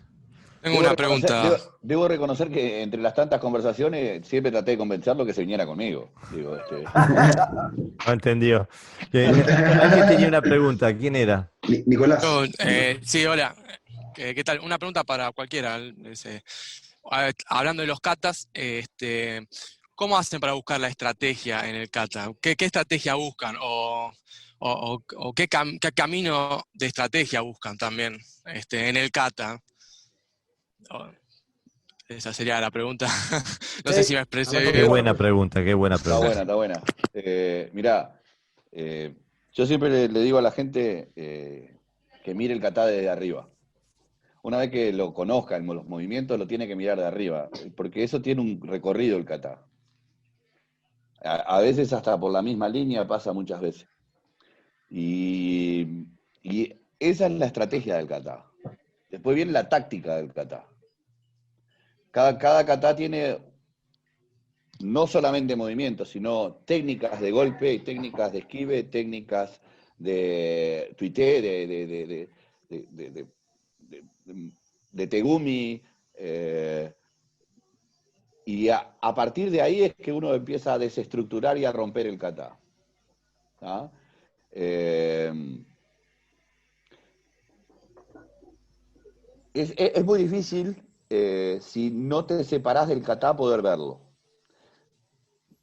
Tengo una pregunta. Debo reconocer que entre las tantas conversaciones siempre traté de convencerlo que se viniera conmigo. Digo, No entendió. Alguien tenía una pregunta. ¿Quién era? Nicolás. Sí, hola. ¿Qué tal? Una pregunta para cualquiera. Hablando de los katas, ¿cómo hacen para buscar la estrategia en el kata? ¿Qué estrategia buscan? ¿O qué camino de estrategia buscan también en el kata? Esa sería la pregunta. No sé si me expresé bien. Qué buena pregunta, qué buena pregunta. Está buena. Mirá, yo siempre le digo a la gente que mire el kata desde arriba. Una vez que lo conozca en los movimientos, lo tiene que mirar de arriba, porque eso tiene un recorrido el kata. A veces hasta por la misma línea pasa muchas veces. Y esa es la estrategia del kata. Después viene la táctica del kata. Cada kata tiene no solamente movimientos, sino técnicas de golpe, técnicas de esquive, técnicas de tuité, de tegumi, y a partir de ahí es que uno empieza a desestructurar y a romper el kata. ¿Ah? Es muy difícil, si no te separás del kata, poder verlo.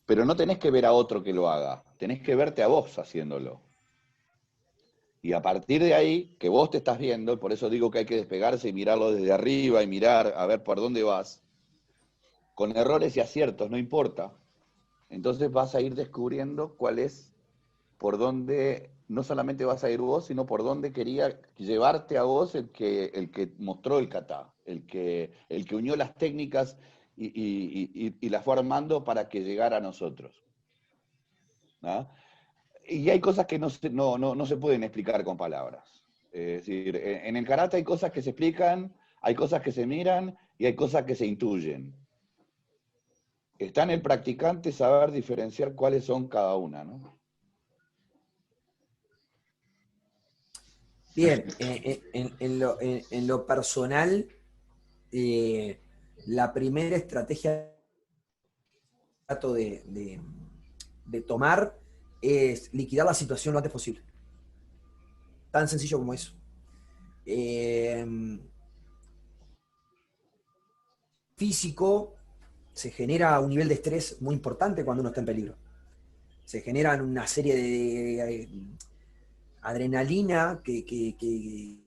Pero no tenés que ver a otro que lo haga, tenés que verte a vos haciéndolo. Y a partir de ahí, que vos te estás viendo, por eso digo que hay que despegarse y mirarlo desde arriba y mirar a ver por dónde vas, con errores y aciertos, no importa. Entonces vas a ir descubriendo cuál es, por dónde, no solamente vas a ir vos, sino por dónde quería llevarte a vos el que mostró el kata, el que unió las técnicas y las fue armando para que llegara a nosotros. ¿No? Y hay cosas que no se pueden explicar con palabras. Es decir, en el karate hay cosas que se explican, hay cosas que se miran y hay cosas que se intuyen. Está en el practicante saber diferenciar cuáles son cada una, ¿no? Bien, en lo personal, la primera estrategia que trato de tomar es liquidar la situación lo antes posible. Tan sencillo como eso. Físico, se genera un nivel de estrés muy importante cuando uno está en peligro. Se generan una serie de adrenalina que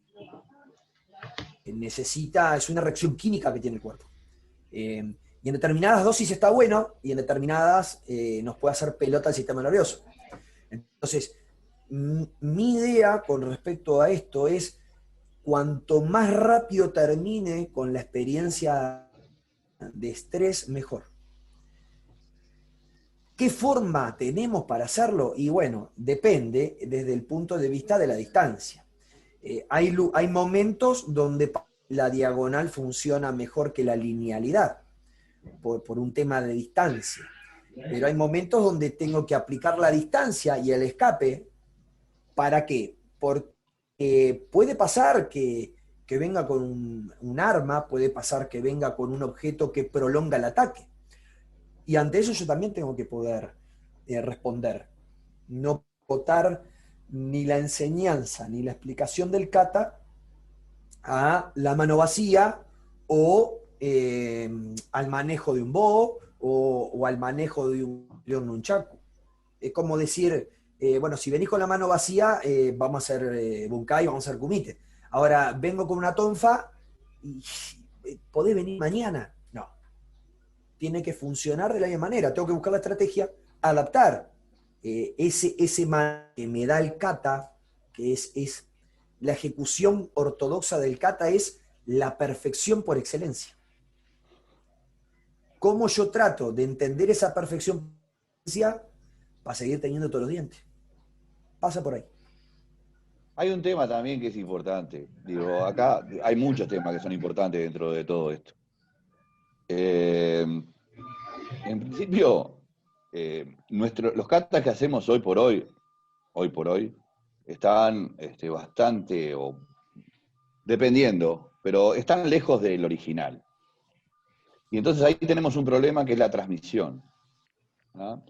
necesita, es una reacción química que tiene el cuerpo. Y en determinadas dosis está bueno, y en determinadas nos puede hacer pelota el sistema nervioso. Entonces, mi idea con respecto a esto es, cuanto más rápido termine con la experiencia de estrés, mejor. ¿Qué forma tenemos para hacerlo? Y bueno, depende desde el punto de vista de la distancia. Hay momentos donde la diagonal funciona mejor que la linealidad, por un tema de distancia. Pero hay momentos donde tengo que aplicar la distancia y el escape. ¿Para qué? Porque puede pasar que venga con un arma, puede pasar que venga con un objeto que prolonga el ataque. Y ante eso yo también tengo que poder responder. No botar ni la enseñanza ni la explicación del kata a la mano vacía o al manejo de un bo o al manejo de un nunchaku. Es como decir, bueno, si venís con la mano vacía, vamos a hacer bunkai, vamos a hacer kumite. Ahora, vengo con una tonfa y podés venir mañana. No. Tiene que funcionar de la misma manera. Tengo que buscar la estrategia, adaptar ese que me da el kata, que es la ejecución ortodoxa del kata, es la perfección por excelencia. ¿Cómo yo trato de entender esa perfección para seguir teniendo todos los dientes? Pasa por ahí. Hay un tema también que es importante. Digo, acá hay muchos temas que son importantes dentro de todo esto. En principio, los katas que hacemos hoy por hoy, están bastante, dependiendo, pero están lejos del original. Y entonces ahí tenemos un problema que es la transmisión, ¿no?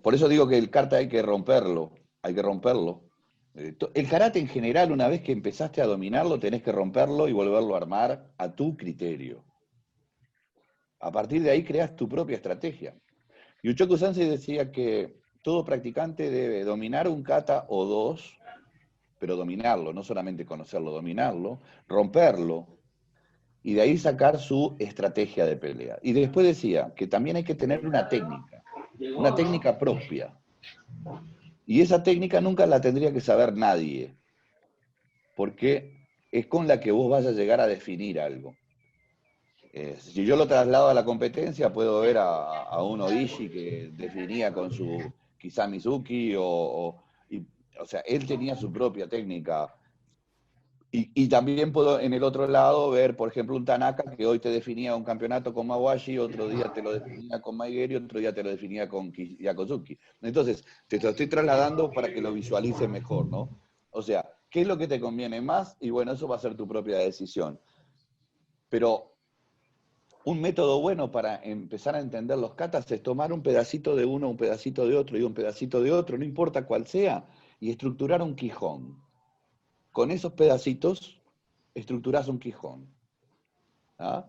Por eso digo que el kata hay que romperlo. El karate en general, una vez que empezaste a dominarlo, tenés que romperlo y volverlo a armar a tu criterio. A partir de ahí creas tu propia estrategia. Yuchoku Sensei decía que todo practicante debe dominar un kata o dos, pero dominarlo, no solamente conocerlo, dominarlo, romperlo, y de ahí sacar su estrategia de pelea. Y después decía que también hay que tener una técnica propia. Y esa técnica nunca la tendría que saber nadie, porque es con la que vos vas a llegar a definir algo. Si yo lo traslado a la competencia, puedo ver a un Oishi que definía con su Kisamizuki, o sea, él tenía su propia técnica. Y también puedo en el otro lado ver, por ejemplo, un Tanaka que hoy te definía un campeonato con Mawashi, otro día te lo definía con Maegeri, otro día te lo definía con Yakosuki. Entonces, te lo estoy trasladando para que lo visualices mejor, ¿no? O sea, ¿qué es lo que te conviene más? Y bueno, eso va a ser tu propia decisión. Pero un método bueno para empezar a entender los katas es tomar un pedacito de uno, un pedacito de otro y un pedacito de otro, no importa cuál sea, y estructurar un Kihon. Con esos pedacitos estructurás un Kihon. ¿Ah?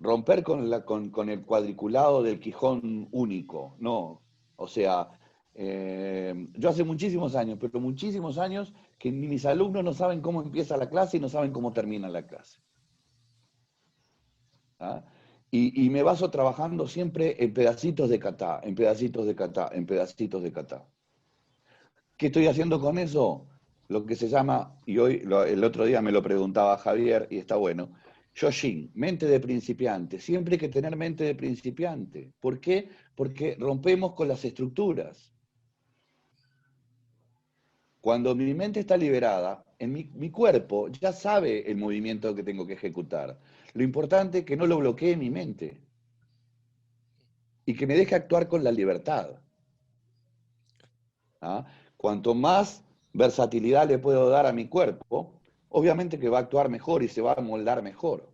Romper con el cuadriculado del Kihon único, no. O sea, yo hace muchísimos años, pero muchísimos años, que mis alumnos no saben cómo empieza la clase y no saben cómo termina la clase. ¿Ah? Y me baso trabajando siempre en pedacitos de kata, en pedacitos de kata, en pedacitos de kata. ¿Qué estoy haciendo con eso? Lo que se llama, y hoy el otro día me lo preguntaba Javier, y está bueno, Yoshin, mente de principiante. Siempre hay que tener mente de principiante. ¿Por qué? Porque rompemos con las estructuras. Cuando mi mente está liberada, en mi cuerpo ya sabe el movimiento que tengo que ejecutar. Lo importante es que no lo bloquee mi mente y que me deje actuar con la libertad. ¿Ah? Cuanto más versatilidad le puedo dar a mi cuerpo, obviamente que va a actuar mejor y se va a moldar mejor.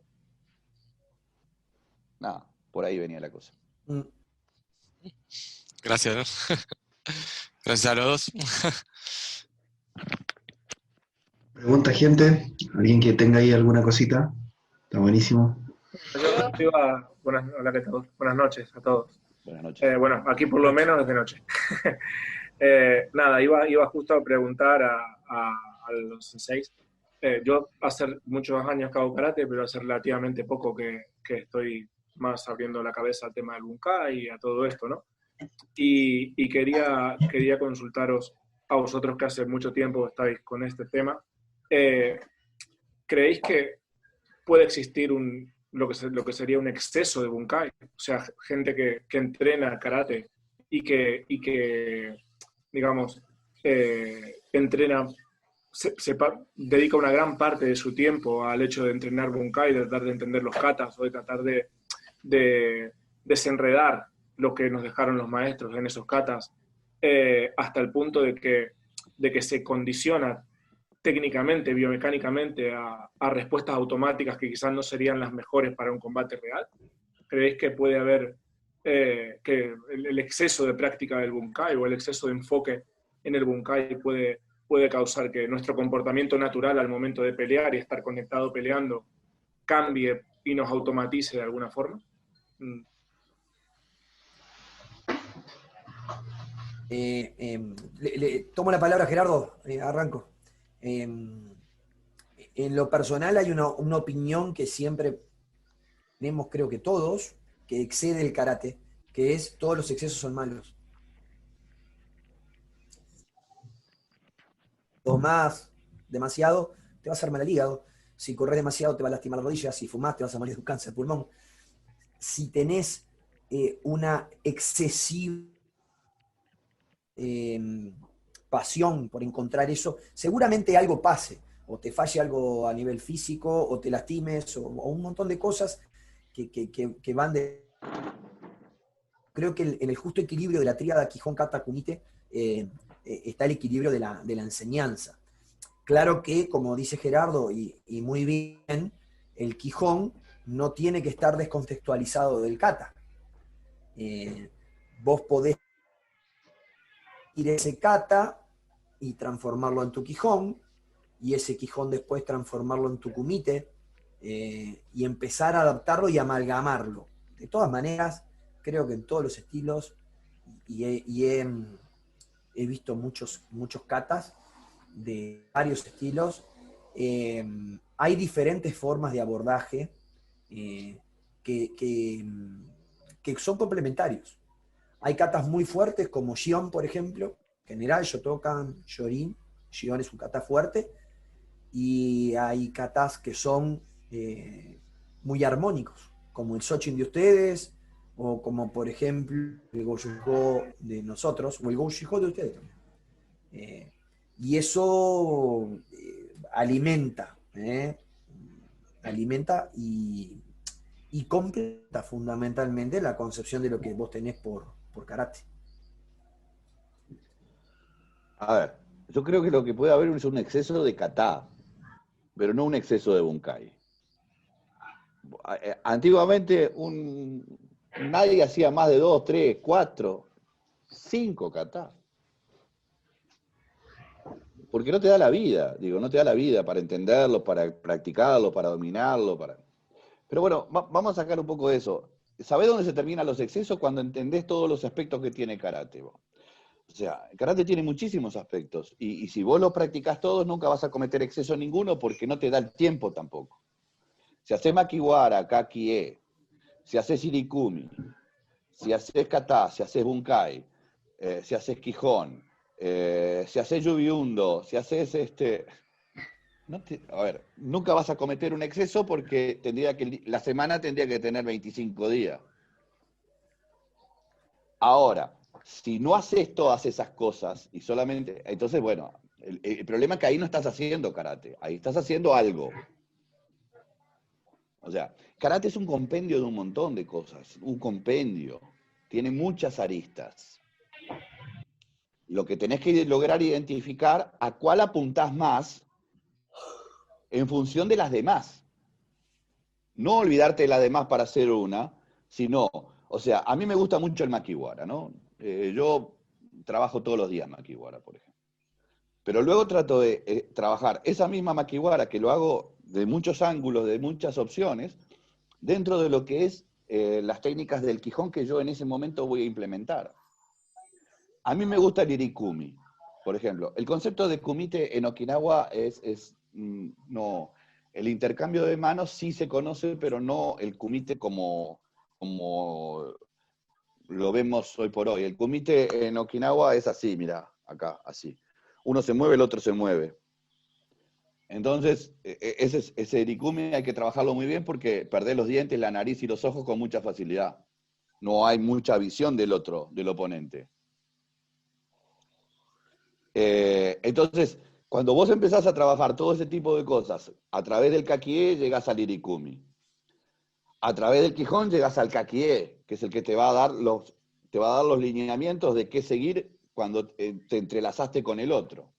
Nada, por ahí venía la cosa. Gracias, ¿no? Gracias a los dos. Pregunta, gente. ¿Alguien que tenga ahí alguna cosita? Está buenísimo. Hola, ¿qué tal? Buenas noches a todos. Buenas noches. Bueno, aquí por lo menos es de noche. Nada, iba justo a preguntar a los senseis. Yo hace muchos años que hago karate, pero hace relativamente poco que estoy más abriendo la cabeza al tema del bunkai y a todo esto, ¿no? Y quería consultaros a vosotros que hace mucho tiempo estáis con este tema. ¿Creéis que puede existir lo que sería un exceso de bunkai? O sea, gente que entrena karate y que digamos, entrena, dedica una gran parte de su tiempo al hecho de entrenar bunkai, de tratar de entender los katas o de tratar de desenredar lo que nos dejaron los maestros en esos katas, hasta el punto de que se condiciona técnicamente, biomecánicamente, a respuestas automáticas que quizás no serían las mejores para un combate real? ¿Creéis que puede haber que el exceso de práctica del bunkai o el exceso de enfoque en el bunkai puede causar que nuestro comportamiento natural al momento de pelear y estar conectado peleando cambie y nos automatice de alguna forma? Tomo la palabra, Gerardo, arranco. En lo personal hay una opinión que siempre tenemos, creo que todos, que excede el karate, que es todos los excesos son malos. Tomás demasiado, te va a hacer mal el hígado. Si corres demasiado, te va a lastimar la rodilla. Si fumás, te vas a morir de un cáncer de pulmón. Si tenés una excesiva pasión por encontrar eso, seguramente algo pase, o te falle algo a nivel físico, o te lastimes, o un montón de cosas que van de... Creo que en el justo equilibrio de la tríada Kihon, Kata, Kumite está el equilibrio de la enseñanza. Claro que, como dice Gerardo, y muy bien, el Kihon no tiene que estar descontextualizado del Kata. Vos podés ir ese Kata y transformarlo en tu Kihon, y ese Kihon después transformarlo en tu Kumite, y empezar a adaptarlo y amalgamarlo. De todas maneras, creo que en todos los estilos, y he visto muchos katas de varios estilos, hay diferentes formas de abordaje que son complementarios. Hay katas muy fuertes como Shion, por ejemplo, general, Shotokan, Shorin. Shion es un kata fuerte, y hay katas que son muy armónicos, como el Sochin de ustedes, o como por ejemplo el Goju-Go de nosotros, o el Goju-Go de ustedes también. Y eso alimenta alimenta y completa fundamentalmente la concepción de lo que vos tenés por karate. A ver, yo creo que lo que puede haber es un exceso de kata, pero no un exceso de bunkai. Antiguamente nadie hacía más de 2, 3, 4, 5 kata. Porque no te da la vida, no te da la vida para entenderlo, para practicarlo, para dominarlo. Pero bueno, vamos a sacar un poco de eso. ¿Sabés dónde se terminan los excesos? Cuando entendés todos los aspectos que tiene karate. O sea, el karate tiene muchísimos aspectos, y si vos los practicás todos, nunca vas a cometer exceso ninguno porque no te da el tiempo tampoco. Si haces makiwara, kakie, si haces irikumi, si haces kata, si haces bunkai, si haces quijón, si haces yubiundo, si haces a ver, nunca vas a cometer un exceso porque la semana tendría que tener 25 días. Ahora, si no haces todas esas cosas y solamente... Entonces, bueno, el problema es que ahí no estás haciendo karate, ahí estás haciendo algo. O sea, karate es un compendio de un montón de cosas, un compendio. Tiene muchas aristas. Lo que tenés que lograr identificar a cuál apuntás más en función de las demás. No olvidarte de las demás para hacer una, sino... O sea, a mí me gusta mucho el makiwara, ¿no? Yo trabajo todos los días makiwara, por ejemplo. Pero luego trato de trabajar esa misma makiwara, que lo hago de muchos ángulos, de muchas opciones, dentro de lo que es las técnicas del quijón que yo en ese momento voy a implementar. A mí me gusta el irikumi, por ejemplo. El concepto de kumite en Okinawa no... El intercambio de manos sí se conoce, pero no el kumite como lo vemos hoy por hoy. El kumite en Okinawa es así, mira, acá, así. Uno se mueve, el otro se mueve. Entonces, ese irikumi hay que trabajarlo muy bien porque perdés los dientes, la nariz y los ojos con mucha facilidad. No hay mucha visión del oponente. Entonces, cuando vos empezás a trabajar todo ese tipo de cosas, a través del kakie llegás al irikumi. A través del quijón llegas al kakie, que es el que te va a dar los lineamientos de qué seguir cuando te entrelazaste con el otro.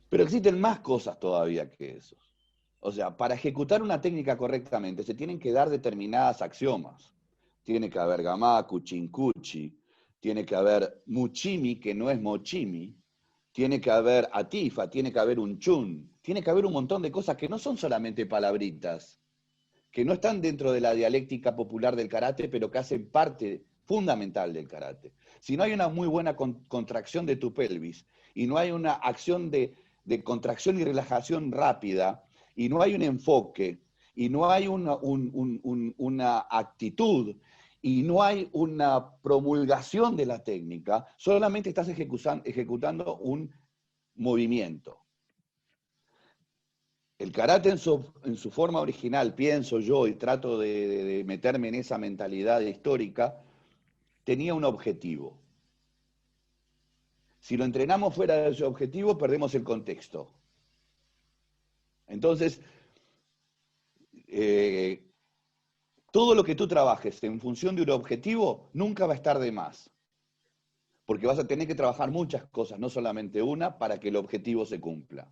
Pero existen más cosas todavía que eso. O sea, para ejecutar una técnica correctamente se tienen que dar determinadas axiomas. Tiene que haber gamaku, chinkuchi, tiene que haber muchimi, que no es mochimi, tiene que haber atifa, tiene que haber un chun, tiene que haber un montón de cosas que no son solamente palabritas, que no están dentro de la dialéctica popular del karate, pero que hacen parte fundamental del karate. Si no hay una muy buena contracción de tu pelvis, y no hay una acción de contracción y relajación rápida, y no hay un enfoque, y no hay una actitud, y no hay una promulgación de la técnica, solamente estás ejecutando un movimiento. El karate en su forma original, pienso yo, y trato de meterme en esa mentalidad histórica, tenía un objetivo. Si lo entrenamos fuera de ese objetivo, perdemos el contexto. Entonces, todo lo que tú trabajes en función de un objetivo nunca va a estar de más. Porque vas a tener que trabajar muchas cosas, no solamente una, para que el objetivo se cumpla.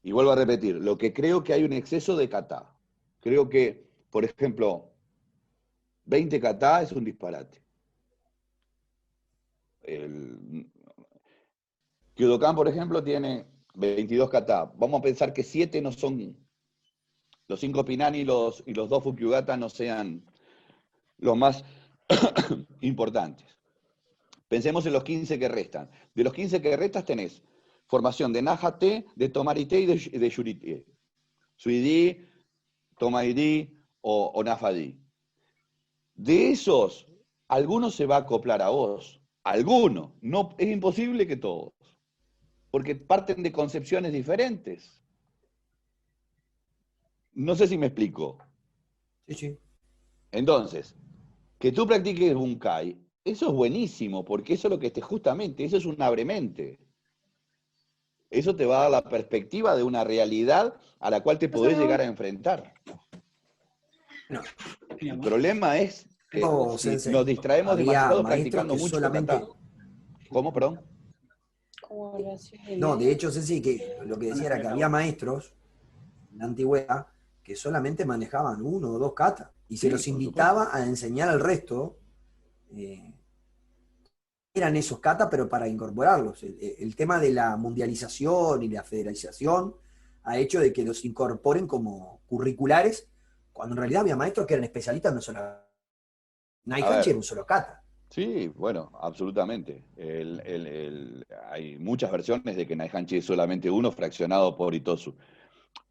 Y vuelvo a repetir, lo que creo que hay un exceso de kata. Creo que, por ejemplo, 20 kata es un disparate. El Kyodokan, por ejemplo, tiene 22 kata. Vamos a pensar que 7 no son, los 5 Pinani y los 2 Fukyugata no sean los más importantes. Pensemos en los 15 que restan. De los 15 que restan tenés formación de Naha-te, de Tomari-te y de Shuri-te. Sui-di, Tomai-di o Nafa-di. De esos, algunos se va a acoplar a vos. Algunos. No, es imposible que todos. Porque parten de concepciones diferentes. No sé si me explico. Sí, sí. Entonces, que tú practiques bunkai, eso es buenísimo, porque eso es lo que justamente, eso es un abremente. Eso te va a dar la perspectiva de una realidad a la cual te podés llegar a enfrentar. No. El problema es que No, si Sensei, nos distraemos había demasiado maestros practicando que mucho solamente... kata. ¿Cómo, perdón? No, de hecho, Sensei, que lo que decía era que había maestros en la antigüedad que solamente manejaban 1 o 2 katas y se Sí, los por invitaba a enseñar al resto. Eran esos katas, pero para incorporarlos. El tema de la mundialización y la federalización ha hecho de que los incorporen como curriculares, cuando en realidad había maestros que eran especialistas en una sola. Naihanchi era un solo kata. Sí, bueno, absolutamente. Hay muchas versiones de que Naihanchi es solamente uno fraccionado por Itosu.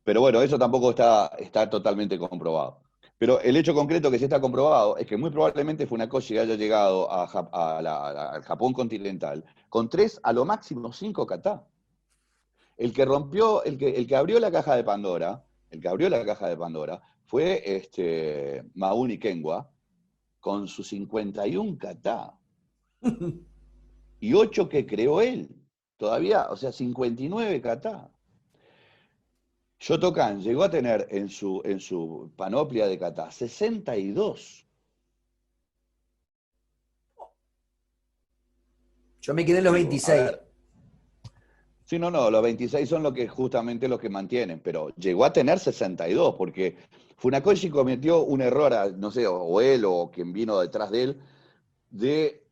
Pero bueno, eso tampoco está totalmente comprobado. Pero el hecho concreto que sí está comprobado es que muy probablemente Funakoshi haya llegado al Japón continental con 3, a lo máximo 5 kata. El que rompió, el que abrió la caja de Pandora, fue Mauni Kenwa, con sus 51 kata. Y 8 que creó él. Todavía, o sea, 59 kata. Shotokan llegó a tener en su panoplia de kata 62. Yo me quedé en los 26. Sí, no, los 26 son justamente los que mantienen, pero llegó a tener 62, porque Funakoshi cometió un error, no sé, o él o quien vino detrás de él, de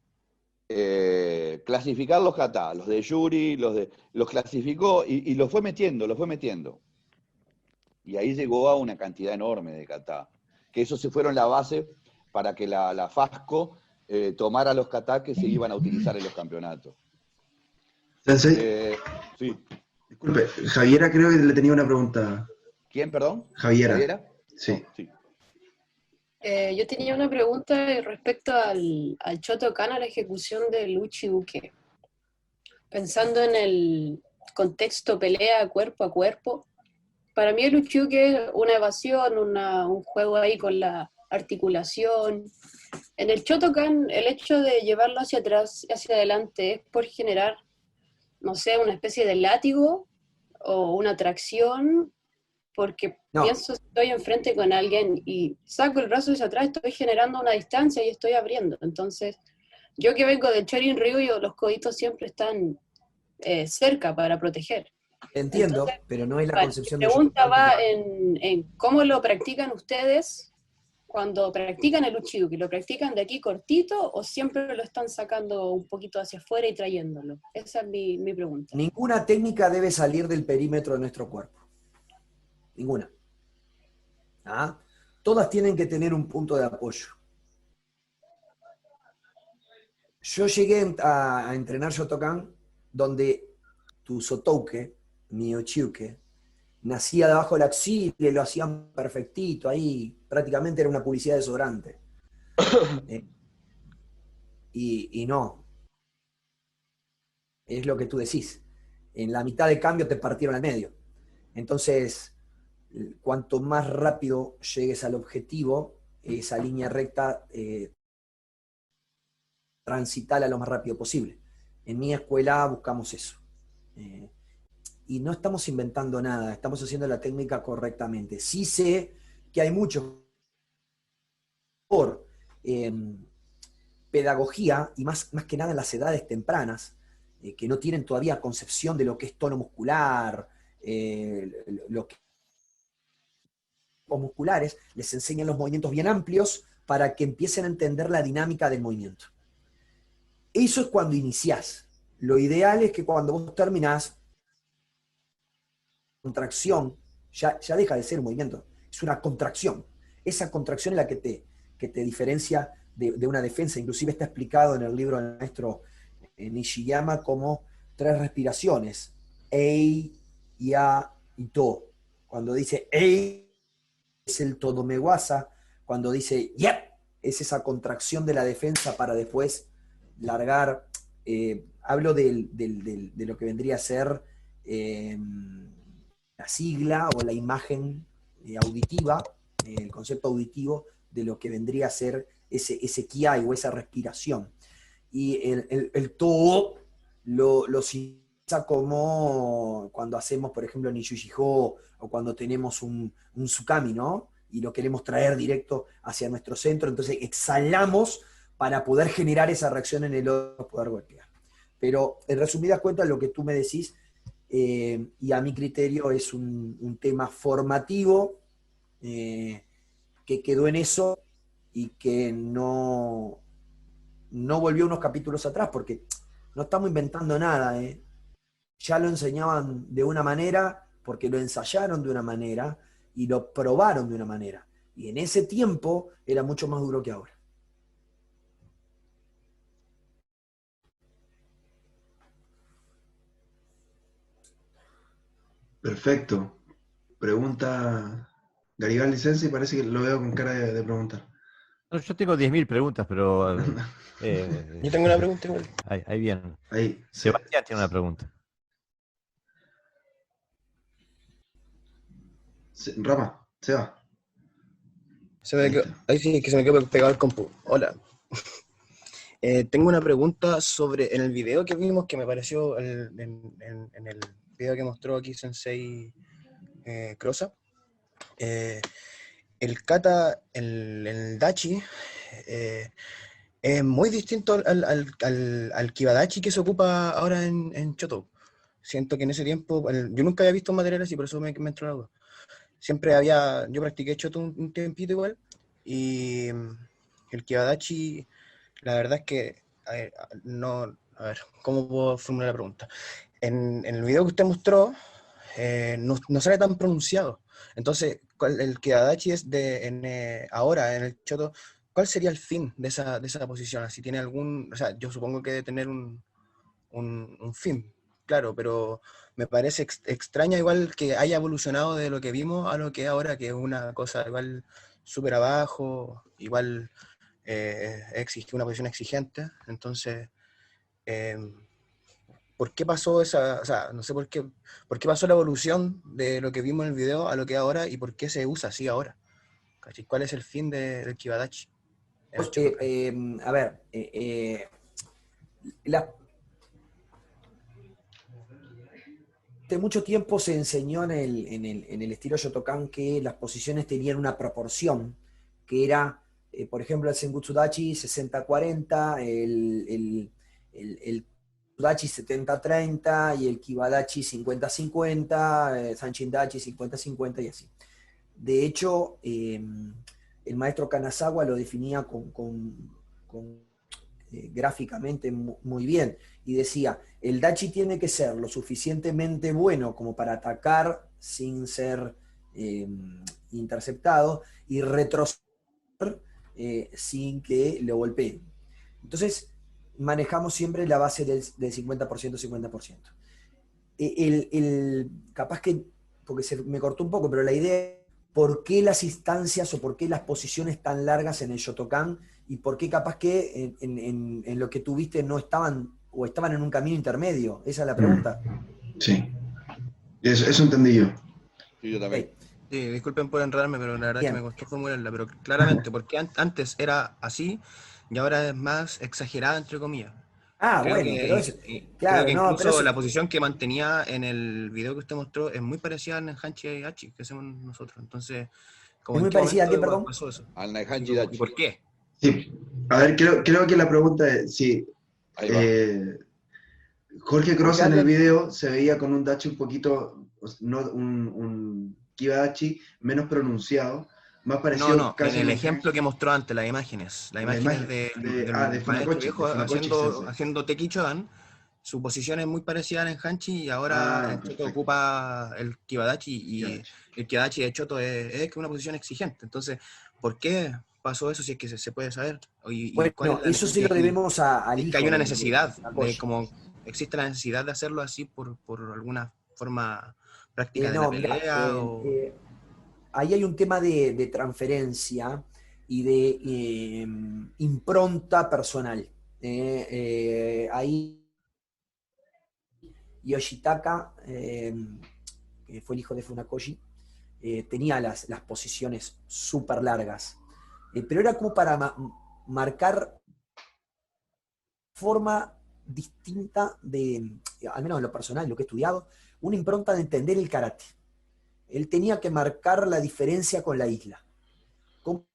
clasificar los kata, los de Yuri, los clasificó y los fue metiendo. Y ahí llegó a una cantidad enorme de kata, que eso se fueron la base para que la FASCO tomara los kata que se iban a utilizar en los campeonatos. Sensei, Sí. disculpe, Javiera creo que le tenía una pregunta. ¿Quién, perdón? Javiera. Sí. Sí. Yo tenía una pregunta respecto al Shotokan, a la ejecución del Uchi-uke. Pensando en el contexto pelea cuerpo a cuerpo, para mí el Uchi-uke es una evasión, un juego ahí con la articulación. En el Shotokan, el hecho de llevarlo hacia atrás, hacia adelante, es por generar, no sé, una especie de látigo o una tracción, porque pienso, si estoy enfrente con alguien y saco el brazo hacia atrás, estoy generando una distancia y estoy abriendo. Entonces, yo que vengo del Chorin-Ryuyo, los coditos siempre están cerca para proteger. Entiendo, entonces, pero no es la concepción de... Mi pregunta va en cómo lo practican ustedes cuando practican el Uchi-uke. ¿Lo practican de aquí cortito o siempre lo están sacando un poquito hacia afuera y trayéndolo? Esa es mi pregunta. Ninguna técnica debe salir del perímetro de nuestro cuerpo. Ninguna. ¿Ah? Todas tienen que tener un punto de apoyo. Yo llegué a entrenar Shotokan donde tu Sotouke, mi Uchi-uke, nacía debajo de la axila y lo hacían perfectito, ahí prácticamente era una publicidad de desodorante. Y no. Es lo que tú decís. En la mitad de cambio te partieron al medio. Entonces, cuanto más rápido llegues al objetivo, esa línea recta, transitala lo más rápido posible. En mi escuela buscamos eso. Y no estamos inventando nada, estamos haciendo la técnica correctamente. Sí sé que hay mucho por pedagogía, y más que nada en las edades tempranas, que no tienen todavía concepción de lo que es tono muscular, lo que musculares, les enseñan los movimientos bien amplios para que empiecen a entender la dinámica del movimiento. Eso es cuando iniciás. Lo ideal es que cuando vos terminás, contracción ya deja de ser un movimiento, es una contracción. Esa contracción es la que te diferencia de una defensa. Inclusive está explicado en el libro del maestro Nishiyama como 3 respiraciones: Ei, Ya y To. Cuando dice Ei es el Todomewasa, cuando dice Yep es esa contracción de la defensa para después largar. Hablo de lo que vendría a ser la sigla o la imagen auditiva, el concepto auditivo de lo que vendría a ser ese kiai o esa respiración. Y el to lo como cuando hacemos, por ejemplo, Nishushiho, o cuando tenemos un Tsukami, ¿no? Y lo queremos traer directo hacia nuestro centro, entonces exhalamos para poder generar esa reacción en el otro, poder golpear. Pero en resumidas cuentas, lo que tú me decís, y a mi criterio es un tema formativo que quedó en eso y que no volvió unos capítulos atrás, porque no estamos inventando nada, ya lo enseñaban de una manera, porque lo ensayaron de una manera y lo probaron de una manera. Y en ese tiempo era mucho más duro que ahora. Perfecto. Pregunta Garibaldi Sensi, parece que lo veo con cara de preguntar. No, yo tengo 10.000 preguntas, pero... Yo tengo una pregunta igual. Ahí bien. Ahí. Sebastián tiene una pregunta. Rama, Seba. Ahí sí, que se me quedó pegado el compu. Hola. Tengo una pregunta sobre, en el video que vimos, que me pareció en el video que mostró aquí Sensei Crosa, el kata, el dachi, es muy distinto al kibadachi que se ocupa ahora en Choto. Siento que en ese tiempo, yo nunca había visto materiales y por eso me entró la duda. Siempre yo practiqué Choto un tiempito igual, y el kibadachi, la verdad es que, a ver, ¿cómo puedo formular la pregunta? En el video que usted mostró, no sale tan pronunciado. Entonces, el kibadachi es ahora en el Choto, ¿cuál sería el fin de esa posición? Si tiene algún, o sea, yo supongo que debe tener un fin, claro, pero me parece extraña igual que haya evolucionado de lo que vimos a lo que ahora, que es una cosa igual súper abajo, igual exige una posición exigente. Entonces, ¿por qué pasó o sea, no sé por qué pasó la evolución de lo que vimos en el video a lo que es ahora, y por qué se usa así ahora? ¿Cuál es el fin del kibadachi? A ver, de mucho tiempo se enseñó en el estilo Shotokan que las posiciones tenían una proporción, que era, por ejemplo, el Sengutsudachi 60-40, el Dachi 70-30 y el Kibadachi 50-50, Sanchindachi 50-50 y así. De hecho, el maestro Kanazawa lo definía gráficamente muy bien, y decía, el Dachi tiene que ser lo suficientemente bueno como para atacar sin ser interceptado, y retroceder sin que lo golpeen. Entonces, manejamos siempre la base del 50%, 50%. Capaz que, porque se me cortó un poco, pero la idea es por qué las instancias o por qué las posiciones tan largas en el Shotokan, y por qué capaz que en lo que tuviste no estaban, o estaban en un camino intermedio. Esa es la pregunta. Sí. Eso entendí yo. Sí, yo también. Sí, disculpen por enredarme, pero la verdad es que me costó formularla, pero claramente, porque antes era así y ahora es más exagerada, entre comillas. Creo Pero eso, claro, creo que no, incluso pero eso, la posición que mantenía en el video que usted mostró es muy parecida al Hanchi y Hachi que hacemos nosotros. Entonces, ¿es muy parecida a qué, perdón? Pasó eso? Al Naihanchi Dachi. ¿Y por qué? Sí. A ver, creo que la pregunta es, sí, Jorge Crosa en el video se veía con un dachi un poquito, no, un kibadachi menos pronunciado, más parecido. No, en el ejemplo que mostró antes, las imanes de maestro viejo haciendo Teki Chodan, su posición es muy parecida al Hanchi, y ahora en Choto ocupa el kibadachi, y el kibadachi de Choto es una posición exigente. Entonces, ¿por qué pasó eso, si es que se puede saber? Bueno, eso sí lo debemos al hijo. Que hay una necesidad, como existe la necesidad de hacerlo así por alguna forma práctica de la pelea. Ahí hay un tema de transferencia y de impronta personal. Ahí Yoshitaka, que fue el hijo de Funakoshi, tenía las posiciones súper largas, pero era como para marcar forma distinta al menos en lo personal, lo que he estudiado, una impronta de entender el karate. Él tenía que marcar la diferencia con la isla. ¿Cómo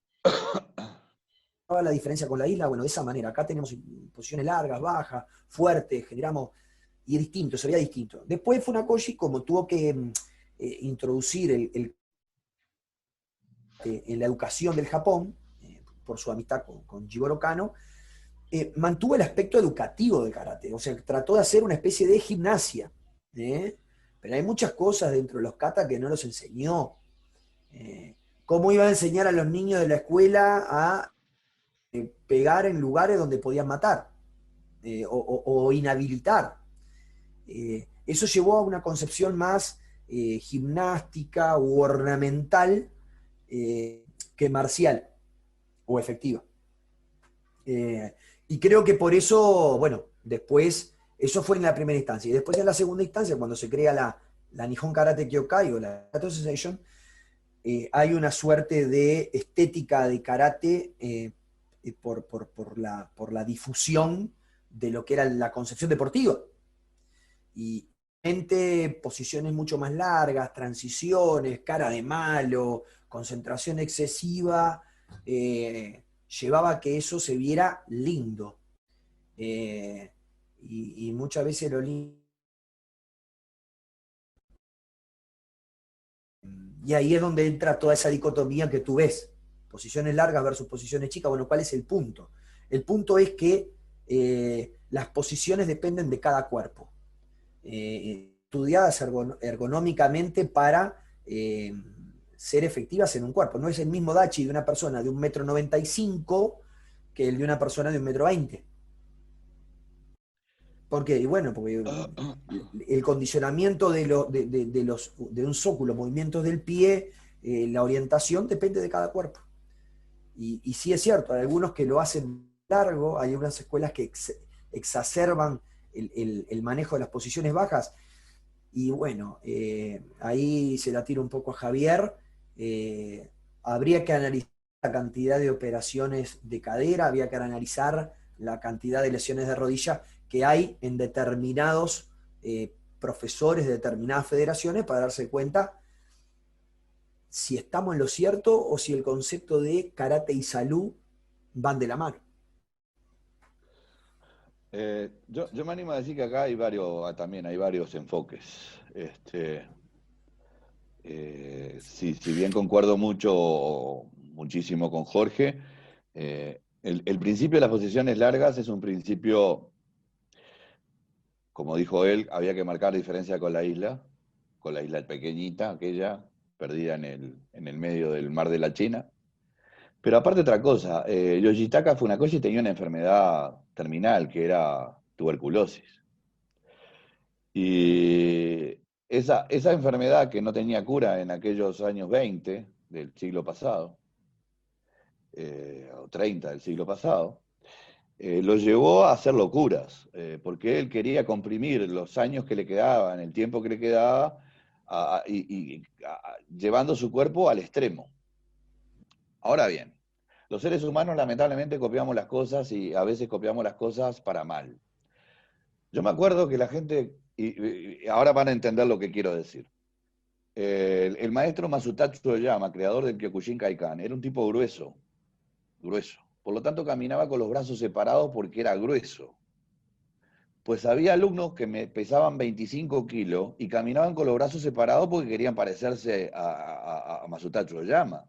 la diferencia con la isla? Bueno, de esa manera. Acá tenemos posiciones largas, bajas, fuertes, generamos, y es distinto, sería distinto. Después Funakoshi, como tuvo que introducir en la educación del Japón, por su amistad con Jigoro Kano, mantuvo el aspecto educativo del karate, o sea, trató de hacer una especie de gimnasia, pero hay muchas cosas dentro de los kata que no los enseñó. ¿Cómo iba a enseñar a los niños de la escuela a pegar en lugares donde podían matar o inhabilitar? Eso llevó a una concepción más gimnástica u ornamental que marcial o efectiva. Y creo que por eso, bueno, después, eso fue en la primera instancia. Y después en la segunda instancia, cuando se crea la Nihon Karate Kyokai o la Karate Association, hay una suerte de estética de karate por la difusión de lo que era la concepción deportiva. Y posiciones mucho más largas, transiciones, cara de malo, concentración excesiva, llevaba a que eso se viera lindo. Y muchas veces lo lindo. Y ahí es donde entra toda esa dicotomía que tú ves. Posiciones largas versus posiciones chicas. Bueno, ¿cuál es el punto? El punto es que las posiciones dependen de cada cuerpo. Estudiadas ergonómicamente para ser efectivas en un cuerpo. No es el mismo dachi de una persona de 1,95 m que el de una persona de 1,20 m. ¿Por qué? Y bueno, porque el condicionamiento de un zóculo, movimientos del pie, la orientación depende de cada cuerpo. Y sí es cierto, hay algunos que lo hacen largo, hay unas escuelas que exacerban el manejo de las posiciones bajas. Y bueno, ahí se la tiro un poco a Javier. Habría que analizar la cantidad de operaciones de cadera, habría que analizar la cantidad de lesiones de rodilla que hay en determinados profesores de determinadas federaciones para darse cuenta si estamos en lo cierto o si el concepto de karate y salud van de la mano. Yo me animo a decir que acá también hay varios enfoques. Si bien concuerdo muchísimo con Jorge, el principio de las posiciones largas es un principio, como dijo él, había que marcar diferencia con la isla pequeñita, aquella perdida en el medio del mar de la China. Pero aparte otra cosa, Yoshitaka Funakoshi tenía una enfermedad terminal que era tuberculosis. Y esa enfermedad que no tenía cura en aquellos años 20 del siglo pasado, o 30 del siglo pasado, lo llevó a hacer locuras, porque él quería comprimir los años que le quedaban, el tiempo que le quedaba, llevando su cuerpo al extremo. Ahora bien, los seres humanos lamentablemente copiamos las cosas y a veces copiamos las cosas para mal. Yo me acuerdo que la gente, y ahora van a entender lo que quiero decir, el maestro Masutatsu Oyama, creador del Kyokushin Kaikan, era un tipo grueso. Por lo tanto caminaba con los brazos separados porque era grueso. Pues había alumnos que pesaban 25 kilos y caminaban con los brazos separados porque querían parecerse a Masutatsu Oyama.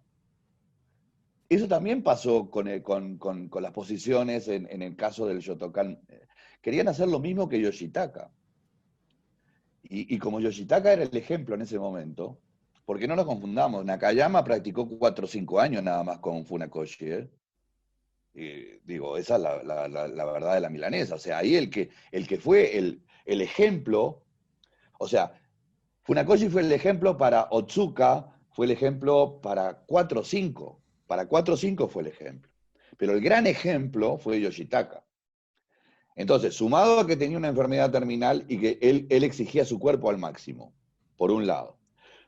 Eso también pasó con las posiciones en el caso del Shotokan. Querían hacer lo mismo que Yoshitaka. Y como Yoshitaka era el ejemplo en ese momento, porque no nos confundamos, Nakayama practicó 4 o 5 años nada más con Funakoshi, digo, esa es la verdad de la milanesa. O sea, ahí el que fue el ejemplo, o sea, Funakoshi fue el ejemplo para Otsuka, fue el ejemplo para 4 o 5. Para 4 o 5 fue el ejemplo. Pero el gran ejemplo fue Yoshitaka. Entonces, sumado a que tenía una enfermedad terminal y que él exigía su cuerpo al máximo, por un lado.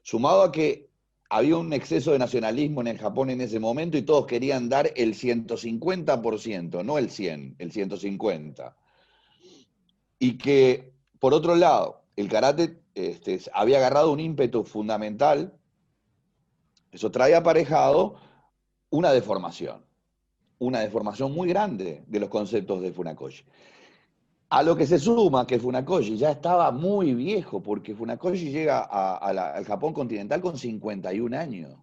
Sumado a que había un exceso de nacionalismo en el Japón en ese momento y todos querían dar el 150%, no el 100, el 150%. Y que, por otro lado, el karate había agarrado un ímpetu fundamental. Eso trae aparejado una deformación muy grande de los conceptos de Funakoshi. A lo que se suma que Funakoshi ya estaba muy viejo, porque Funakoshi llega al Japón continental con 51 años.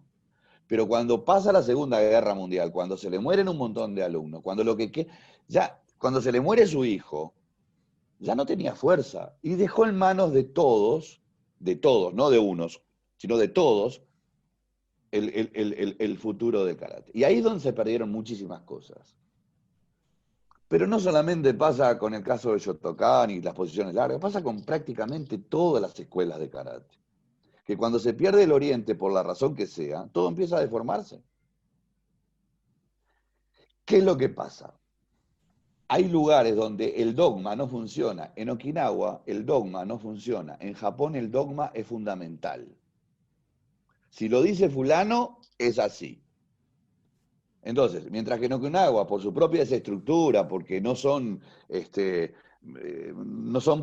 Pero cuando pasa la Segunda Guerra Mundial, cuando se le mueren un montón de alumnos, cuando se le muere su hijo, ya no tenía fuerza y dejó en manos de todos, no de unos, sino de todos, el futuro del karate. Y ahí es donde se perdieron muchísimas cosas. Pero no solamente pasa con el caso de Shotokan y las posiciones largas, pasa con prácticamente todas las escuelas de karate. Que cuando se pierde el oriente, por la razón que sea, todo empieza a deformarse. ¿Qué es lo que pasa? Hay lugares donde el dogma no funciona. En Okinawa el dogma no funciona. En Japón el dogma es fundamental. Si lo dice fulano, es así. Entonces, mientras que en Okinawa, por su propia desestructura, porque no son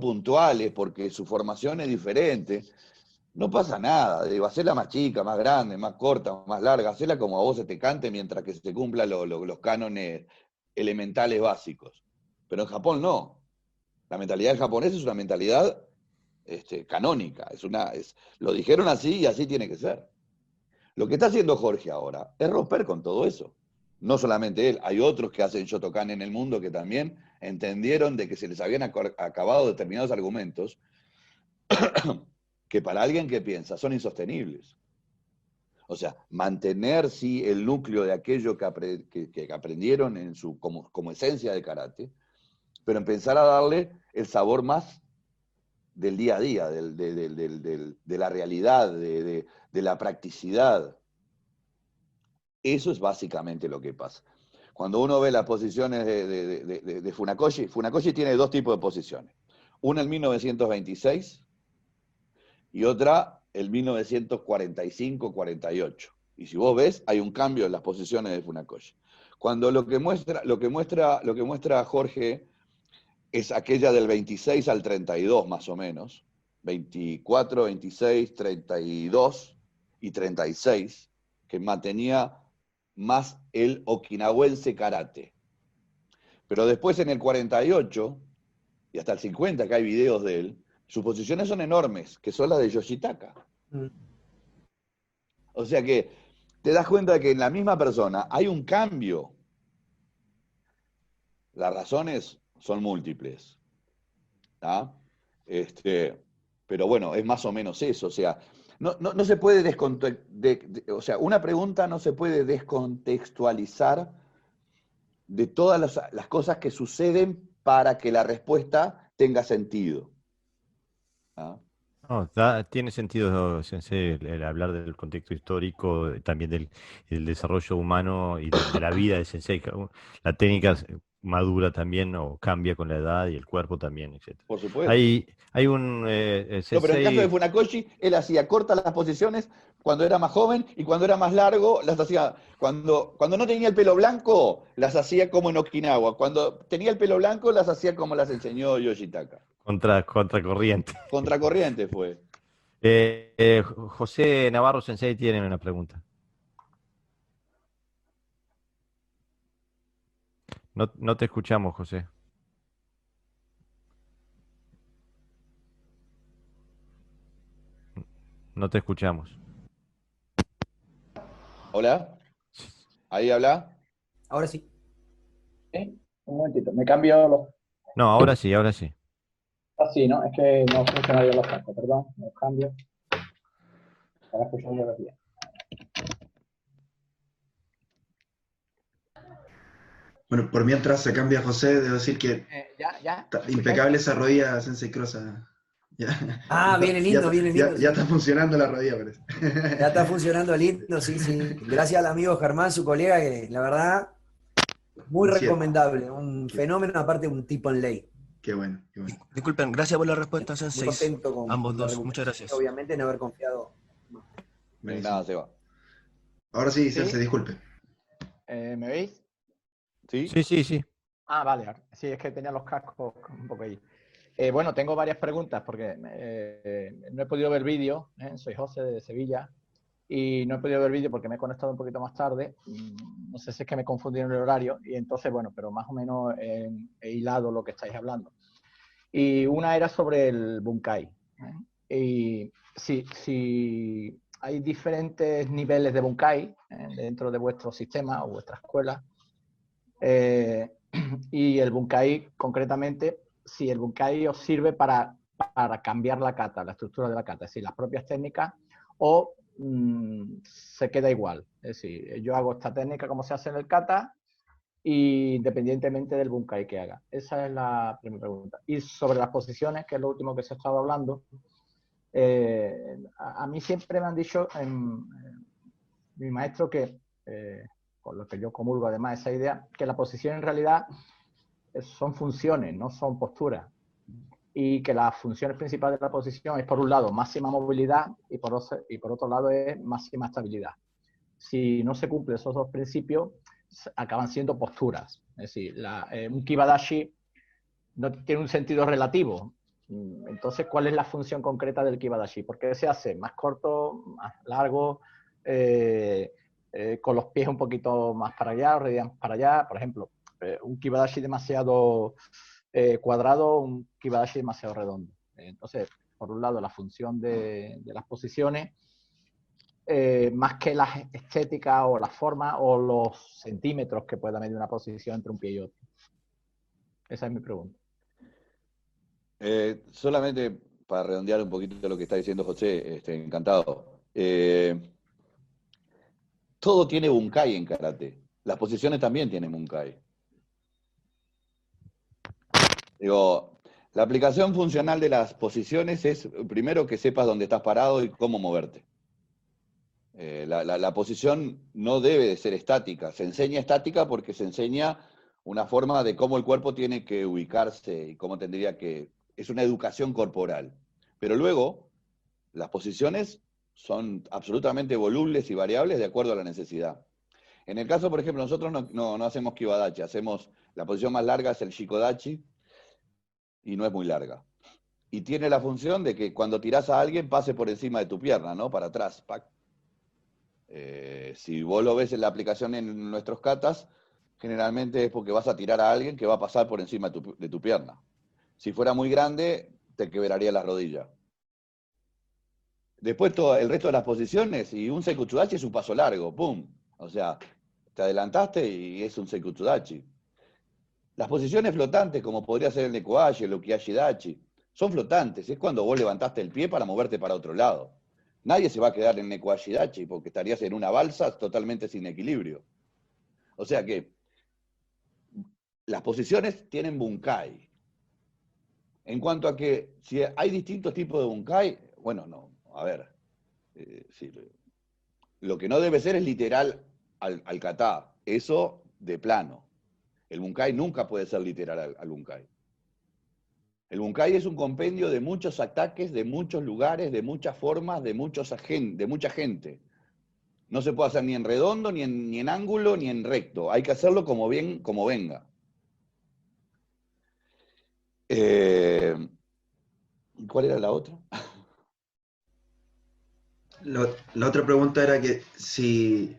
puntuales, porque su formación es diferente, no pasa nada. Digo, hacerla más chica, más grande, más corta, más larga, hacerla como a vos se te cante mientras que se cumplan los cánones elementales básicos. Pero en Japón no. La mentalidad del japonés es una mentalidad canónica. Lo dijeron así y así tiene que ser. Lo que está haciendo Jorge ahora es romper con todo eso. No solamente él, hay otros que hacen Shotokan en el mundo que también entendieron de que se les habían acabado determinados argumentos que para alguien que piensa son insostenibles. O sea, mantener sí el núcleo de aquello que aprendieron como esencia de karate, pero empezar a darle el sabor más del día a día, de la realidad, de la practicidad. Eso es básicamente lo que pasa. Cuando uno ve las posiciones de Funakoshi, Funakoshi tiene dos tipos de posiciones. Una en 1926 y otra en 1945-48. Y si vos ves, hay un cambio en las posiciones de Funakoshi. Cuando lo que muestra Jorge es aquella del 26 al 32 más o menos, 24, 26, 32 y 36, que mantenía más el okinawense karate. Pero después en el 48 y hasta el 50, que hay videos de él, sus posiciones son enormes, que son las de Yoshitaka. O sea que te das cuenta de que en la misma persona hay un cambio. Las razones son múltiples. ¿Ah? Pero bueno, es más o menos eso. O sea, no se puede o sea, una pregunta no se puede descontextualizar de todas las cosas que suceden para que la respuesta tenga sentido. ¿Ah? No, tiene sentido, Sensei, el hablar del contexto histórico, también del desarrollo humano y de la vida de Sensei. La técnica madura también o cambia con la edad y el cuerpo también, etc. Por supuesto. Hay un Sensei... No, pero en el caso de Funakoshi, él hacía cortas las posiciones cuando era más joven y cuando era más largo las hacía... Cuando no tenía el pelo blanco, las hacía como en Okinawa. Cuando tenía el pelo blanco, las hacía como las enseñó Yoshitaka. Contracorriente. Contracorriente fue. José Navarro Sensei tiene una pregunta. No te escuchamos, José. No te escuchamos. ¿Hola? ¿Ahí habla? Ahora sí. Un momentito, me cambio los... No, ahora sí, ahora sí. Así, ¿no? Es que no funcionan bien los cascos, perdón, los cambio. Para escuchar yo bien. Bueno, por mientras se cambia José, debo decir que Ya. impecable esa rodilla, Sensei Crosa. Viene lindo, viene lindo. Ya está funcionando la rodilla, parece. Ya está funcionando lindo, sí. Gracias al amigo Germán, su colega, que la verdad, muy recomendable. Un fenómeno, aparte un tipo en ley. Qué bueno. Disculpen, gracias por la respuesta, Sensei. Muy contento con ambos la dos, muchas gracias. Obviamente en haber confiado. Nada, se va. Ahora sí, Sensei, disculpe. ¿Me veis? ¿Sí? Sí. Vale. Sí, es que tenía los cascos un poco ahí. Bueno, tengo varias preguntas porque no he podido ver vídeo. Soy José de Sevilla y no he podido ver vídeo porque me he conectado un poquito más tarde. No sé si es que me confundí en el horario y entonces, bueno, pero más o menos he hilado lo que estáis hablando. Y una era sobre el Bunkai. Y si hay diferentes niveles de Bunkai dentro de vuestro sistema o vuestra escuela, y el Bunkai concretamente, si el Bunkai os sirve para cambiar la kata, la estructura de la kata, es decir, las propias técnicas, o se queda igual. Es decir, yo hago esta técnica como se hace en el kata, independientemente del Bunkai que haga. Esa es la primera pregunta. Y sobre las posiciones, que es lo último que se ha estado hablando, a mí siempre me han dicho mi maestro que, con lo que yo comulgo además esa idea, que la posición en realidad son funciones, no son posturas. Y que las funciones principales de la posición es, por un lado, máxima movilidad y por otro lado es máxima estabilidad. Si no se cumplen esos dos principios, acaban siendo posturas. Es decir, un Kibadashi no tiene un sentido relativo. Entonces, ¿cuál es la función concreta del Kibadashi? ¿Por qué se hace más corto, más largo, con los pies un poquito más para allá o rodillas para allá? Por ejemplo, un Kibadashi demasiado cuadrado, un Kibadashi demasiado redondo. Entonces, por un lado, la función de las posiciones, más que la estética o la forma o los centímetros que pueda medir una posición entre un pie y otro. Esa es mi pregunta. Solamente para redondear un poquito lo que está diciendo José, encantado. Todo tiene Bunkai en karate. Las posiciones también tienen Bunkai. Digo, la aplicación funcional de las posiciones es, primero, que sepas dónde estás parado y cómo moverte. La posición no debe de ser estática. Se enseña estática porque se enseña una forma de cómo el cuerpo tiene que ubicarse y cómo tendría que... Es una educación corporal. Pero luego, las posiciones son absolutamente volubles y variables de acuerdo a la necesidad. En el caso, por ejemplo, nosotros no hacemos Kibadachi, hacemos... La posición más larga es el Shikodachi y no es muy larga. Y tiene la función de que cuando tirás a alguien pase por encima de tu pierna, ¿no? Para atrás, ¡pac! Si vos lo ves en la aplicación en nuestros katas, generalmente es porque vas a tirar a alguien que va a pasar por encima de tu pierna. Si fuera muy grande, te quebraría la rodilla. Después todo el resto de las posiciones, y un Seikutsudachi es un paso largo, ¡pum! O sea, te adelantaste y es un Seikutsudachi. Las posiciones flotantes, como podría ser el Nekoashi, el Ukiashi-dachi, son flotantes. Es cuando vos levantaste el pie para moverte para otro lado. Nadie se va a quedar en Nekoashi-dachi porque estarías en una balsa totalmente sin equilibrio. O sea que las posiciones tienen Bunkai. En cuanto a que si hay distintos tipos de Bunkai, bueno, no, a ver. Sí, lo que no debe ser es literal al kata. Eso de plano. El Bunkai nunca puede ser literal al Bunkai. El Bunkai es un compendio de muchos ataques, de muchos lugares, de muchas formas, de mucha gente. No se puede hacer ni en redondo, ni en ángulo, ni en recto. Hay que hacerlo como venga. ¿Cuál era la otra? La otra pregunta era que si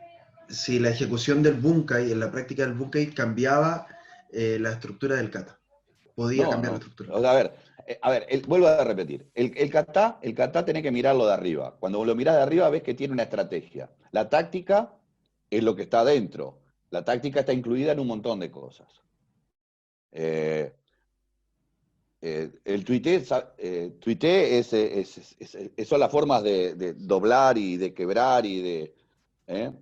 la ejecución del Bunkai, en la práctica del Bunkai, cambiaba la estructura del kata. Podía cambiar la estructura. O sea, a ver, vuelvo a repetir. El kata tenés que mirarlo de arriba. Cuando lo mirás de arriba ves que tiene una estrategia. La táctica es lo que está adentro. La táctica está incluida en un montón de cosas. El tuité son las formas de doblar y de quebrar y de...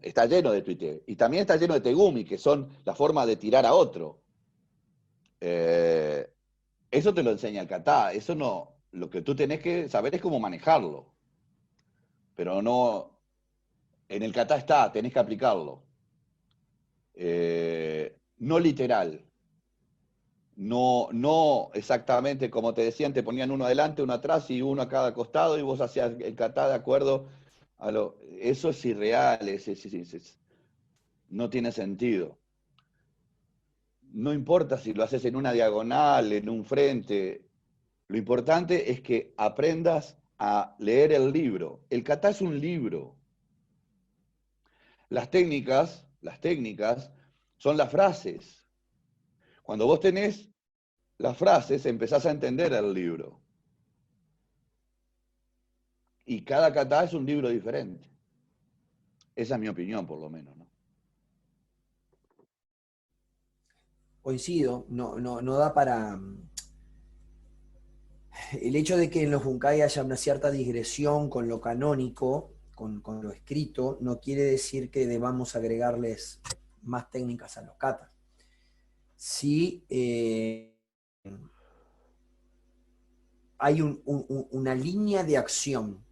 Está lleno de tuité. Y también está lleno de tegumi, que son la forma de tirar a otro. Eso te lo enseña el kata. Eso no... Lo que tú tenés que saber es cómo manejarlo. Pero no... En el kata tenés que aplicarlo. No literal. No exactamente como te decían, te ponían uno adelante, uno atrás y uno a cada costado y vos hacías el kata de acuerdo a lo... Eso es irreal, no tiene sentido. No importa si lo haces en una diagonal, en un frente, Lo importante es que aprendas a leer el libro. El kata es un libro. Las técnicas son las frases. Cuando vos tenés las frases, empezás a entender el libro. Y cada kata es un libro diferente. Esa es mi opinión, por lo menos, ¿no? Coincido, no da para... El hecho de que en los bunkai haya una cierta digresión con lo canónico, con lo escrito, no quiere decir que debamos agregarles más técnicas a los katas. Sí, hay una línea de acción,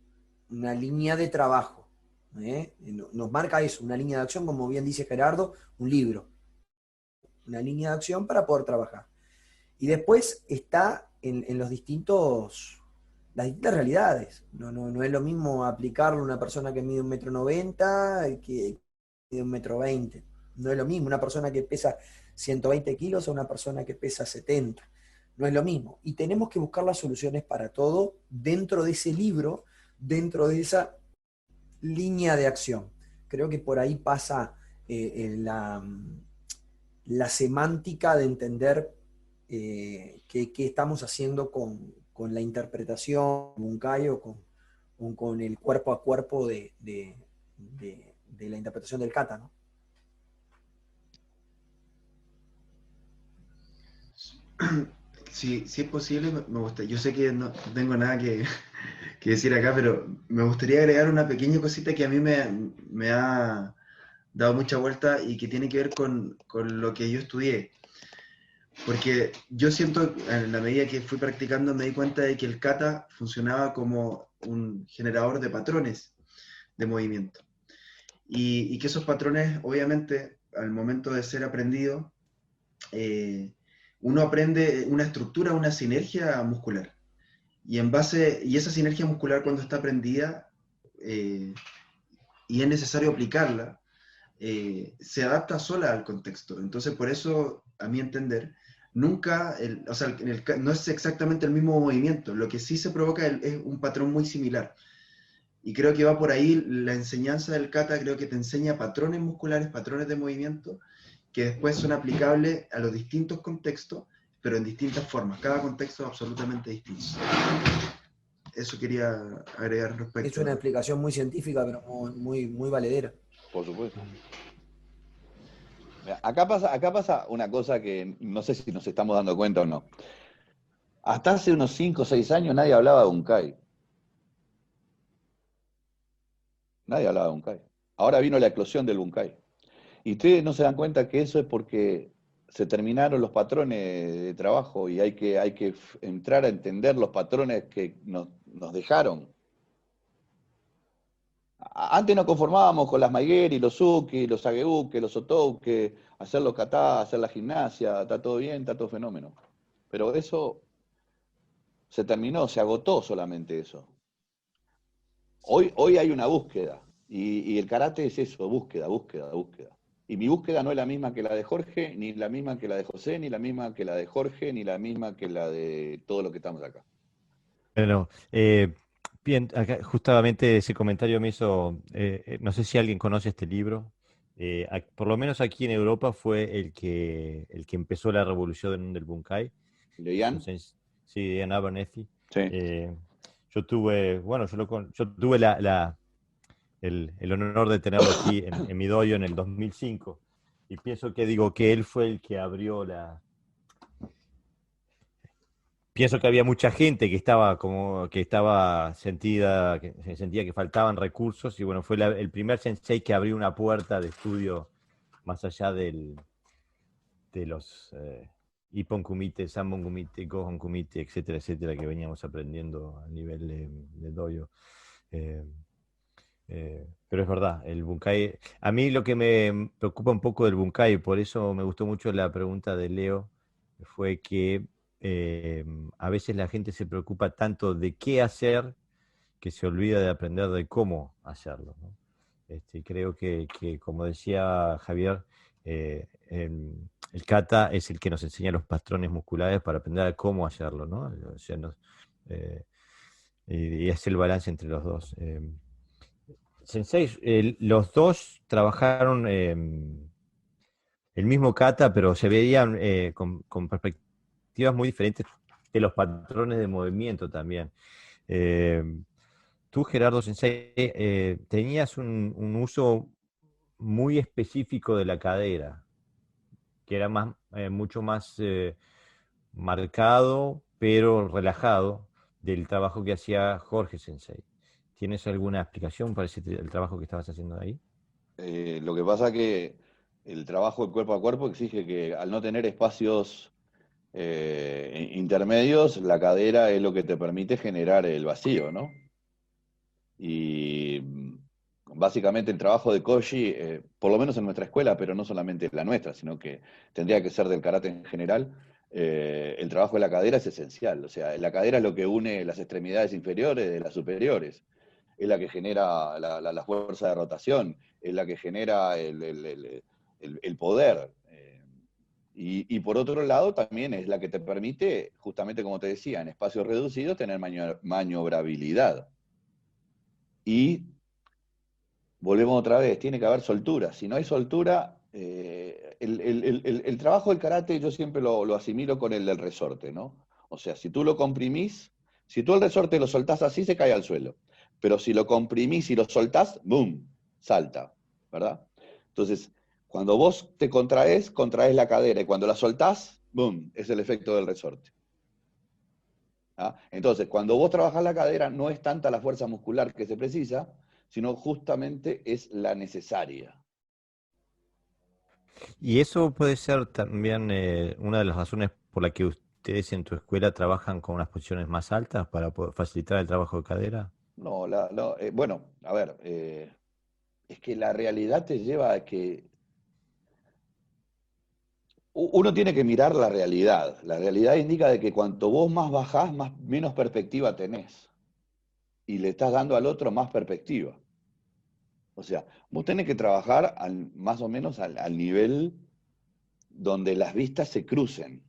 una línea de trabajo. Nos marca eso, una línea de acción, como bien dice Gerardo, un libro. Una línea de acción para poder trabajar. Y después está en las distintas realidades. No es lo mismo aplicarlo a una persona que mide 1,90 m que mide 1,20 m. No es lo mismo una persona que pesa 120 kilos a una persona que pesa 70. No es lo mismo. Y tenemos que buscar las soluciones para todo dentro de ese libro, dentro de esa línea de acción. Creo que por ahí pasa la semántica de entender qué estamos haciendo con la interpretación bunkai o con el cuerpo a cuerpo de la interpretación del kata, ¿no? Si es posible, me gusta. Yo sé que no tengo nada que decir acá, pero me gustaría agregar una pequeña cosita que a mí me ha dado mucha vuelta y que tiene que ver con lo que yo estudié. Porque yo siento, en la medida que fui practicando, me di cuenta de que el kata funcionaba como un generador de patrones de movimiento. Y que esos patrones, obviamente, al momento de ser aprendido, uno aprende una estructura, una sinergia muscular. Y esa sinergia muscular, cuando está aprendida, y es necesario aplicarla, se adapta sola al contexto. Entonces, por eso, a mi entender, nunca, no es exactamente el mismo movimiento. Lo que sí se provoca es un patrón muy similar. Y creo que va por ahí la enseñanza del kata. Creo que te enseña patrones musculares, patrones de movimiento, que después son aplicables a los distintos contextos, pero en distintas formas. Cada contexto es absolutamente distinto. Eso quería agregar respecto. Es una explicación muy científica, pero muy valedera. Por supuesto. Acá pasa una cosa que no sé si nos estamos dando cuenta o no. Hasta hace unos 5 o 6 años nadie hablaba de bunkai. Nadie hablaba de bunkai. Ahora vino la eclosión del bunkai. Y ustedes no se dan cuenta que eso es porque se terminaron los patrones de trabajo y hay que entrar a entender los patrones que nos dejaron. Antes nos conformábamos con las maigeri, los uki, los ageuke, los otouke, hacer los kata, hacer la gimnasia, está todo bien, está todo fenómeno. Pero eso se terminó, se agotó solamente eso. Hoy hay una búsqueda, y el karate es eso, búsqueda. Y mi búsqueda no es la misma que la de Jorge, ni la misma que la de José, ni la misma que la de Jorge, ni la misma que la de todos los que estamos acá. Bueno, bien, acá justamente ese comentario me hizo, no sé si alguien conoce este libro, por lo menos aquí en Europa fue el que empezó la revolución del bunkai. ¿De Ian? Sí, Ian Abernethy. Sí. Yo tuve el honor de tenerlo aquí en mi dojo en el 2005, y pienso que él fue el que abrió Pienso que había mucha gente que sentía que faltaban recursos, y bueno, fue el primer sensei que abrió una puerta de estudio más allá de los Ippon Kumite, Sanbon Kumite, Gohon Kumite, etcétera, etcétera, que veníamos aprendiendo a nivel de dojo. Pero es verdad, el bunkai, a mí lo que me preocupa un poco del bunkai, por eso me gustó mucho la pregunta de Leo, fue que a veces la gente se preocupa tanto de qué hacer que se olvida de aprender de cómo hacerlo, ¿no? Creo que, como decía Javier, el kata es el que nos enseña los patrones musculares para aprender a cómo hacerlo, ¿no? O sea, y es el balance entre los dos. Sensei, los dos trabajaron el mismo kata, pero se veían con perspectivas muy diferentes de los patrones de movimiento también. Tú, Gerardo Sensei, tenías un uso muy específico de la cadera, que era mucho más marcado, pero relajado del trabajo que hacía Jorge Sensei. ¿Tienes alguna explicación para el trabajo que estabas haciendo ahí? Lo que pasa que el trabajo de cuerpo a cuerpo exige que al no tener espacios intermedios, la cadera es lo que te permite generar el vacío, ¿no? Y básicamente el trabajo de Koji, por lo menos en nuestra escuela, pero no solamente la nuestra, sino que tendría que ser del karate en general, el trabajo de la cadera es esencial. O sea, la cadera es lo que une las extremidades inferiores de las superiores. Es la que genera la fuerza de rotación, es la que genera el poder. Y por otro lado también es la que te permite, justamente como te decía, en espacios reducidos tener maniobrabilidad. Y volvemos otra vez, tiene que haber soltura. Si no hay soltura, el trabajo del karate yo siempre lo asimilo con el del resorte, ¿no? O sea, si tú lo comprimís, si tú el resorte lo soltás así, se cae al suelo. Pero si lo comprimís y lo soltás, ¡boom!, salta, ¿verdad? Entonces, cuando vos te contraes la cadera, y cuando la soltás, ¡boom!, es el efecto del resorte. ¿Ah? Entonces, cuando vos trabajás la cadera, no es tanta la fuerza muscular que se precisa, sino justamente es la necesaria. Y eso puede ser también una de las razones por la que ustedes en tu escuela trabajan con unas posiciones más altas para poder facilitar el trabajo de cadera. No, bueno, a ver, es que la realidad te lleva a que uno tiene que mirar la realidad. La realidad indica de que cuanto vos más bajás, menos perspectiva tenés. Y le estás dando al otro más perspectiva. O sea, vos tenés que trabajar más o menos al nivel donde las vistas se crucen.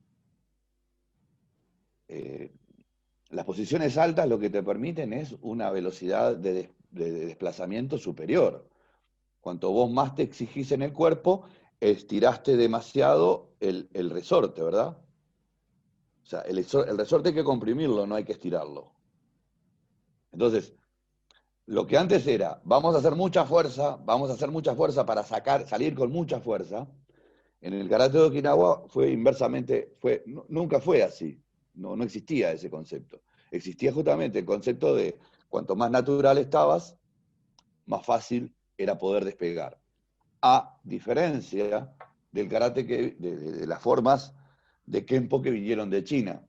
Las posiciones altas lo que te permiten es una velocidad de desplazamiento superior. Cuanto vos más te exigís en el cuerpo, estiraste demasiado el resorte, ¿verdad? O sea, el resorte hay que comprimirlo, no hay que estirarlo. Entonces, lo que antes era, vamos a hacer mucha fuerza para salir con mucha fuerza, en el karate de Okinawa fue inversamente, nunca fue así, no existía ese concepto. Existía justamente el concepto de cuanto más natural estabas, más fácil era poder despegar. A diferencia del karate de las formas de Kenpo que vinieron de China,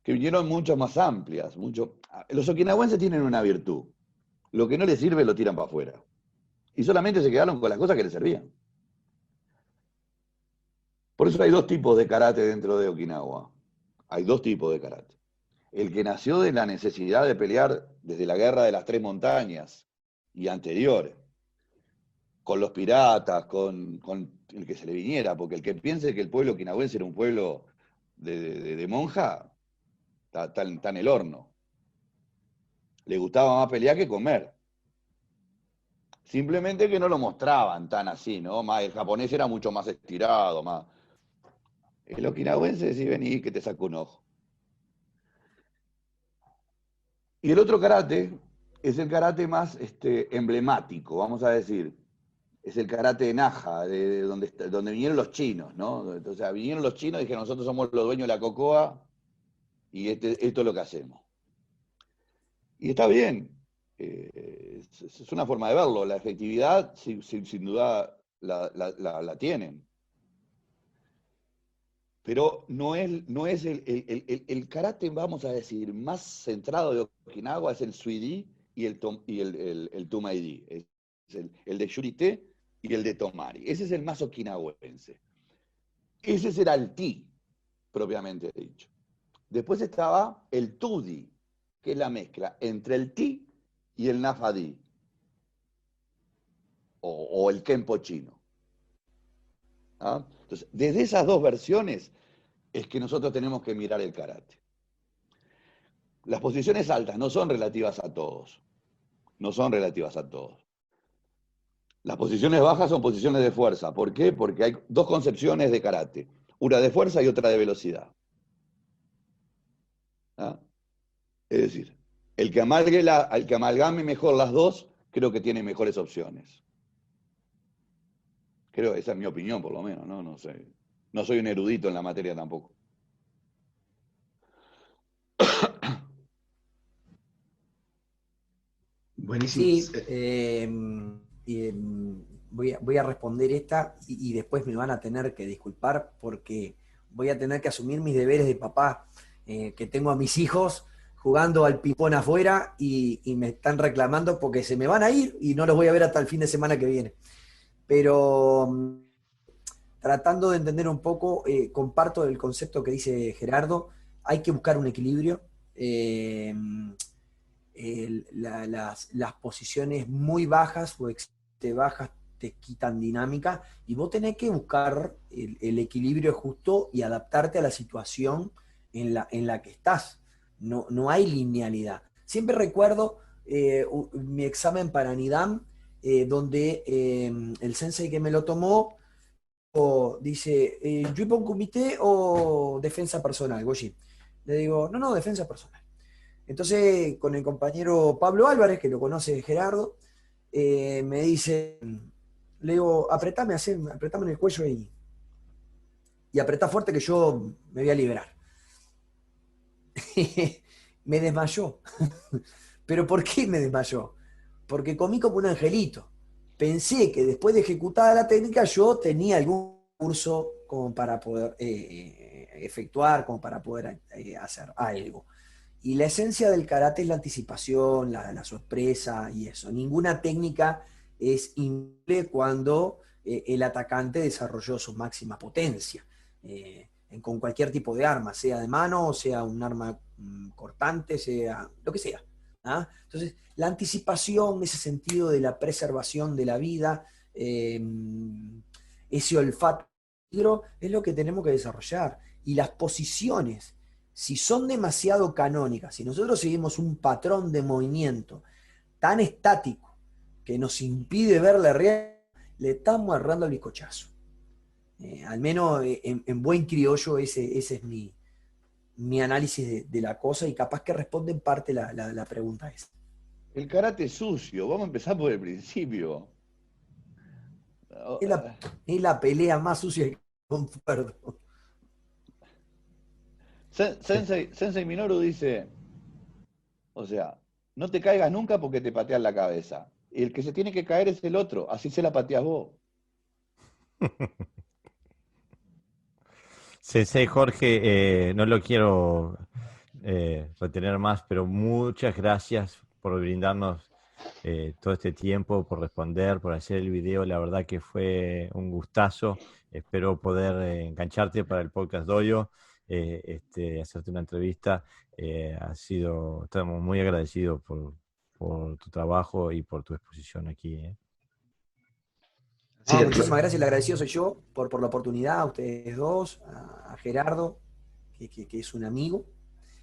que vinieron mucho más amplias. Los okinawenses tienen una virtud. Lo que no les sirve lo tiran para afuera. Y solamente se quedaron con las cosas que les servían. Por eso hay dos tipos de karate dentro de Okinawa. Hay dos tipos de karate. El que nació de la necesidad de pelear desde la guerra de las Tres Montañas y anterior, con los piratas, con el que se le viniera, porque el que piense que el pueblo okinawense era un pueblo de monja, está en el horno. Le gustaba más pelear que comer. Simplemente que no lo mostraban tan así, ¿no? El japonés era mucho más estirado, más. El okinawense sí, vení que te saco un ojo. Y el otro karate es el karate más emblemático, vamos a decir. Es el karate de Naja, de donde vinieron los chinos, ¿no? O sea, vinieron los chinos y dijeron, nosotros somos los dueños de la cocoa y esto es lo que hacemos. Y está bien, es una forma de verlo. La efectividad, sin duda, la tienen. Pero no es el karate, vamos a decir, más centrado de Okinawa, es el Suidi y el Tumaidi. Es el de Yurite y el de Tomari. Ese es el más okinawense. Ese es el Alti, propiamente dicho. Después estaba el Tudi, que es la mezcla entre el Ti y el Nafadi, o el Kenpo chino. ¿Ah? Entonces, desde esas dos versiones es que nosotros tenemos que mirar el karate. Las posiciones altas no son relativas a todos. No son relativas a todos. Las posiciones bajas son posiciones de fuerza. ¿Por qué? Porque hay dos concepciones de karate. Una de fuerza y otra de velocidad. ¿Ah? Es decir, el que amalgame mejor las dos, creo que tiene mejores opciones. Creo que esa es mi opinión, por lo menos, ¿no? No sé. No soy un erudito en la materia tampoco. Buenísimo. Sí, voy a responder esta y después me van a tener que disculpar porque voy a tener que asumir mis deberes de papá, que tengo a mis hijos jugando al ping-pong afuera y me están reclamando porque se me van a ir y no los voy a ver hasta el fin de semana que viene. Pero tratando de entender un poco, comparto el concepto que dice Gerardo, hay que buscar un equilibrio. Las posiciones muy bajas o bajas te quitan dinámica y vos tenés que buscar el equilibrio justo y adaptarte a la situación en la que estás. No hay linealidad. Siempre recuerdo mi examen para Nidam, donde el sensei que me lo tomó dice, ¿Juipon comité o defensa personal, Goshi? Le digo, no, defensa personal. Entonces, con el compañero Pablo Álvarez, que lo conoce Gerardo, me dice, le digo, apretame en el cuello y apretá fuerte que yo me voy a liberar. Me desmayó. ¿Pero por qué me desmayó? Porque comí como un angelito. Pensé que después de ejecutada la técnica yo tenía algún curso como para poder efectuar, como para poder hacer algo. Y la esencia del karate es la anticipación, la sorpresa y eso. Ninguna técnica es imposible cuando el atacante desarrolló su máxima potencia. Con cualquier tipo de arma, sea de mano, sea un arma cortante, sea lo que sea. ¿Ah? Entonces, la anticipación, ese sentido de la preservación de la vida, ese olfato, es lo que tenemos que desarrollar. Y las posiciones, si son demasiado canónicas, si nosotros seguimos un patrón de movimiento tan estático que nos impide ver la realidad, le estamos agarrando el bizcochazo. Al menos en buen criollo ese es mi análisis de la cosa y capaz que responde en parte la pregunta esa. El karate es sucio, vamos a empezar por el principio. Es la pelea más sucia que concuerdo. Sensei Minoru dice, o sea, no te caigas nunca porque te patean la cabeza. El que se tiene que caer es el otro, así se la pateas vos. Sensei Jorge, no lo quiero retener más, pero muchas gracias por brindarnos todo este tiempo, por responder, por hacer el video. La verdad que fue un gustazo. Espero poder engancharte para el podcast Dojo, hacerte una entrevista. Estamos muy agradecidos por tu trabajo y por tu exposición aquí. Sí, muchísimas gracias, el agradecido soy yo por la oportunidad, a ustedes dos, a Gerardo, que es un amigo.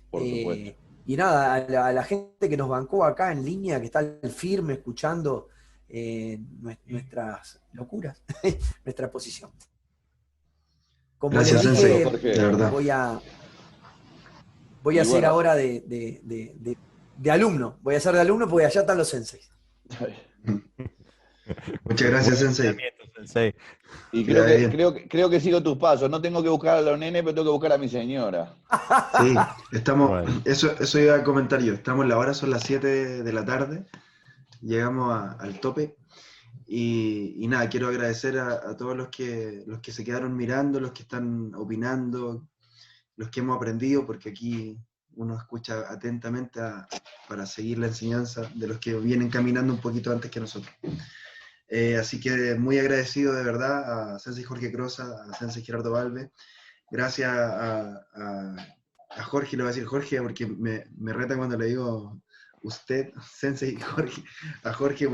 Por supuesto. Y nada, a la gente que nos bancó acá en línea, que está firme escuchando nuestras locuras, nuestra posición. Como gracias, les dije, Sensei, de verdad. Voy a ser ahora de alumno, voy a ser de alumno porque allá están los senseis. Muchas gracias, Sensei. Y creo que sigo tus pasos. No tengo que buscar a los nenes, pero tengo que buscar a mi señora. Sí, estamos. Eso iba a comentar yo. Estamos, la hora son las 7 de la tarde. Llegamos al tope. Y nada, quiero agradecer a todos los que se quedaron mirando, los que están opinando, los que hemos aprendido, porque aquí uno escucha atentamente para seguir la enseñanza de los que vienen caminando un poquito antes que nosotros. Así que muy agradecido de verdad a Sensei Jorge Crosa, a Sensei Gerardo Valve. Gracias a Jorge, le voy a decir Jorge porque me reta cuando le digo usted, Sensei, a Jorge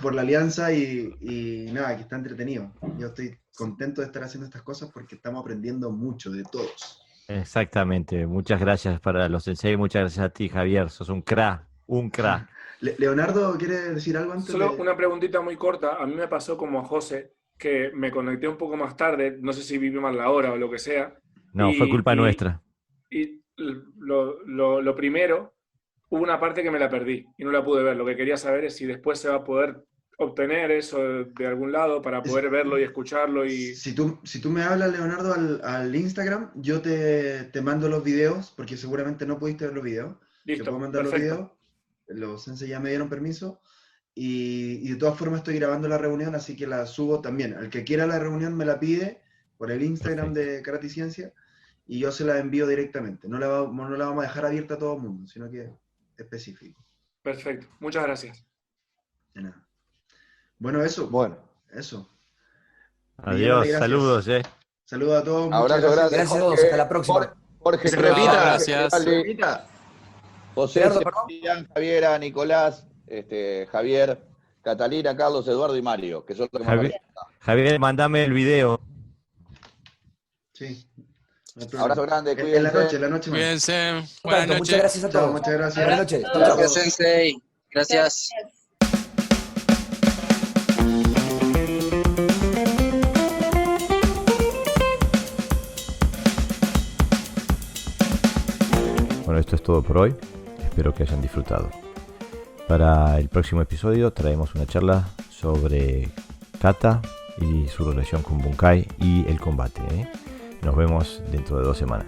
por la alianza y nada, que está entretenido. Yo estoy contento de estar haciendo estas cosas porque estamos aprendiendo mucho de todos. Exactamente. Muchas gracias para los sensei, muchas gracias a ti, Javier. Sos un crack, un crack. Leonardo, ¿quiere decir algo antes? Solo una preguntita muy corta. A mí me pasó como a José, que me conecté un poco más tarde, no sé si viví mal la hora o lo que sea. No, fue culpa nuestra. Y lo primero, hubo una parte que me la perdí y no la pude ver. Lo que quería saber es si después se va a poder obtener eso de algún lado para poder verlo y escucharlo. Si tú me hablas, Leonardo, al Instagram, yo te mando los videos, porque seguramente no pudiste ver los videos. Listo, te puedo mandar perfecto. los videos. Los sensei ya me dieron permiso. Y de todas formas estoy grabando la reunión, así que la subo también. Al que quiera la reunión me la pide por el Instagram de Karate y Ciencia y yo se la envío directamente. No la vamos a dejar abierta a todo el mundo, sino que específico. Perfecto, muchas gracias. De nada. Bueno, eso. Bueno. Eso. Adiós, saludos. Saludos a todos. Abrazo, Gracias a todos, hasta la próxima. Jorge, Se repita. Gracias. José, Gerardo, perdón. Sebastián, Javiera, Nicolás, Javier, Catalina, Carlos, Eduardo y Mario, que son los que más Javier, mandame el video. Sí. Abrazo grande, cuídense. En la noche. Cuídense. Buenas noches. Muchas gracias a todos. Chao, muchas gracias. Buenas noches. Chao, chao. Gracias, Sensei. Gracias. Bueno, esto es todo por hoy. Espero que hayan disfrutado. Para el próximo episodio traemos una charla sobre kata y su relación con Bunkai y el combate. Nos vemos dentro de 2 semanas.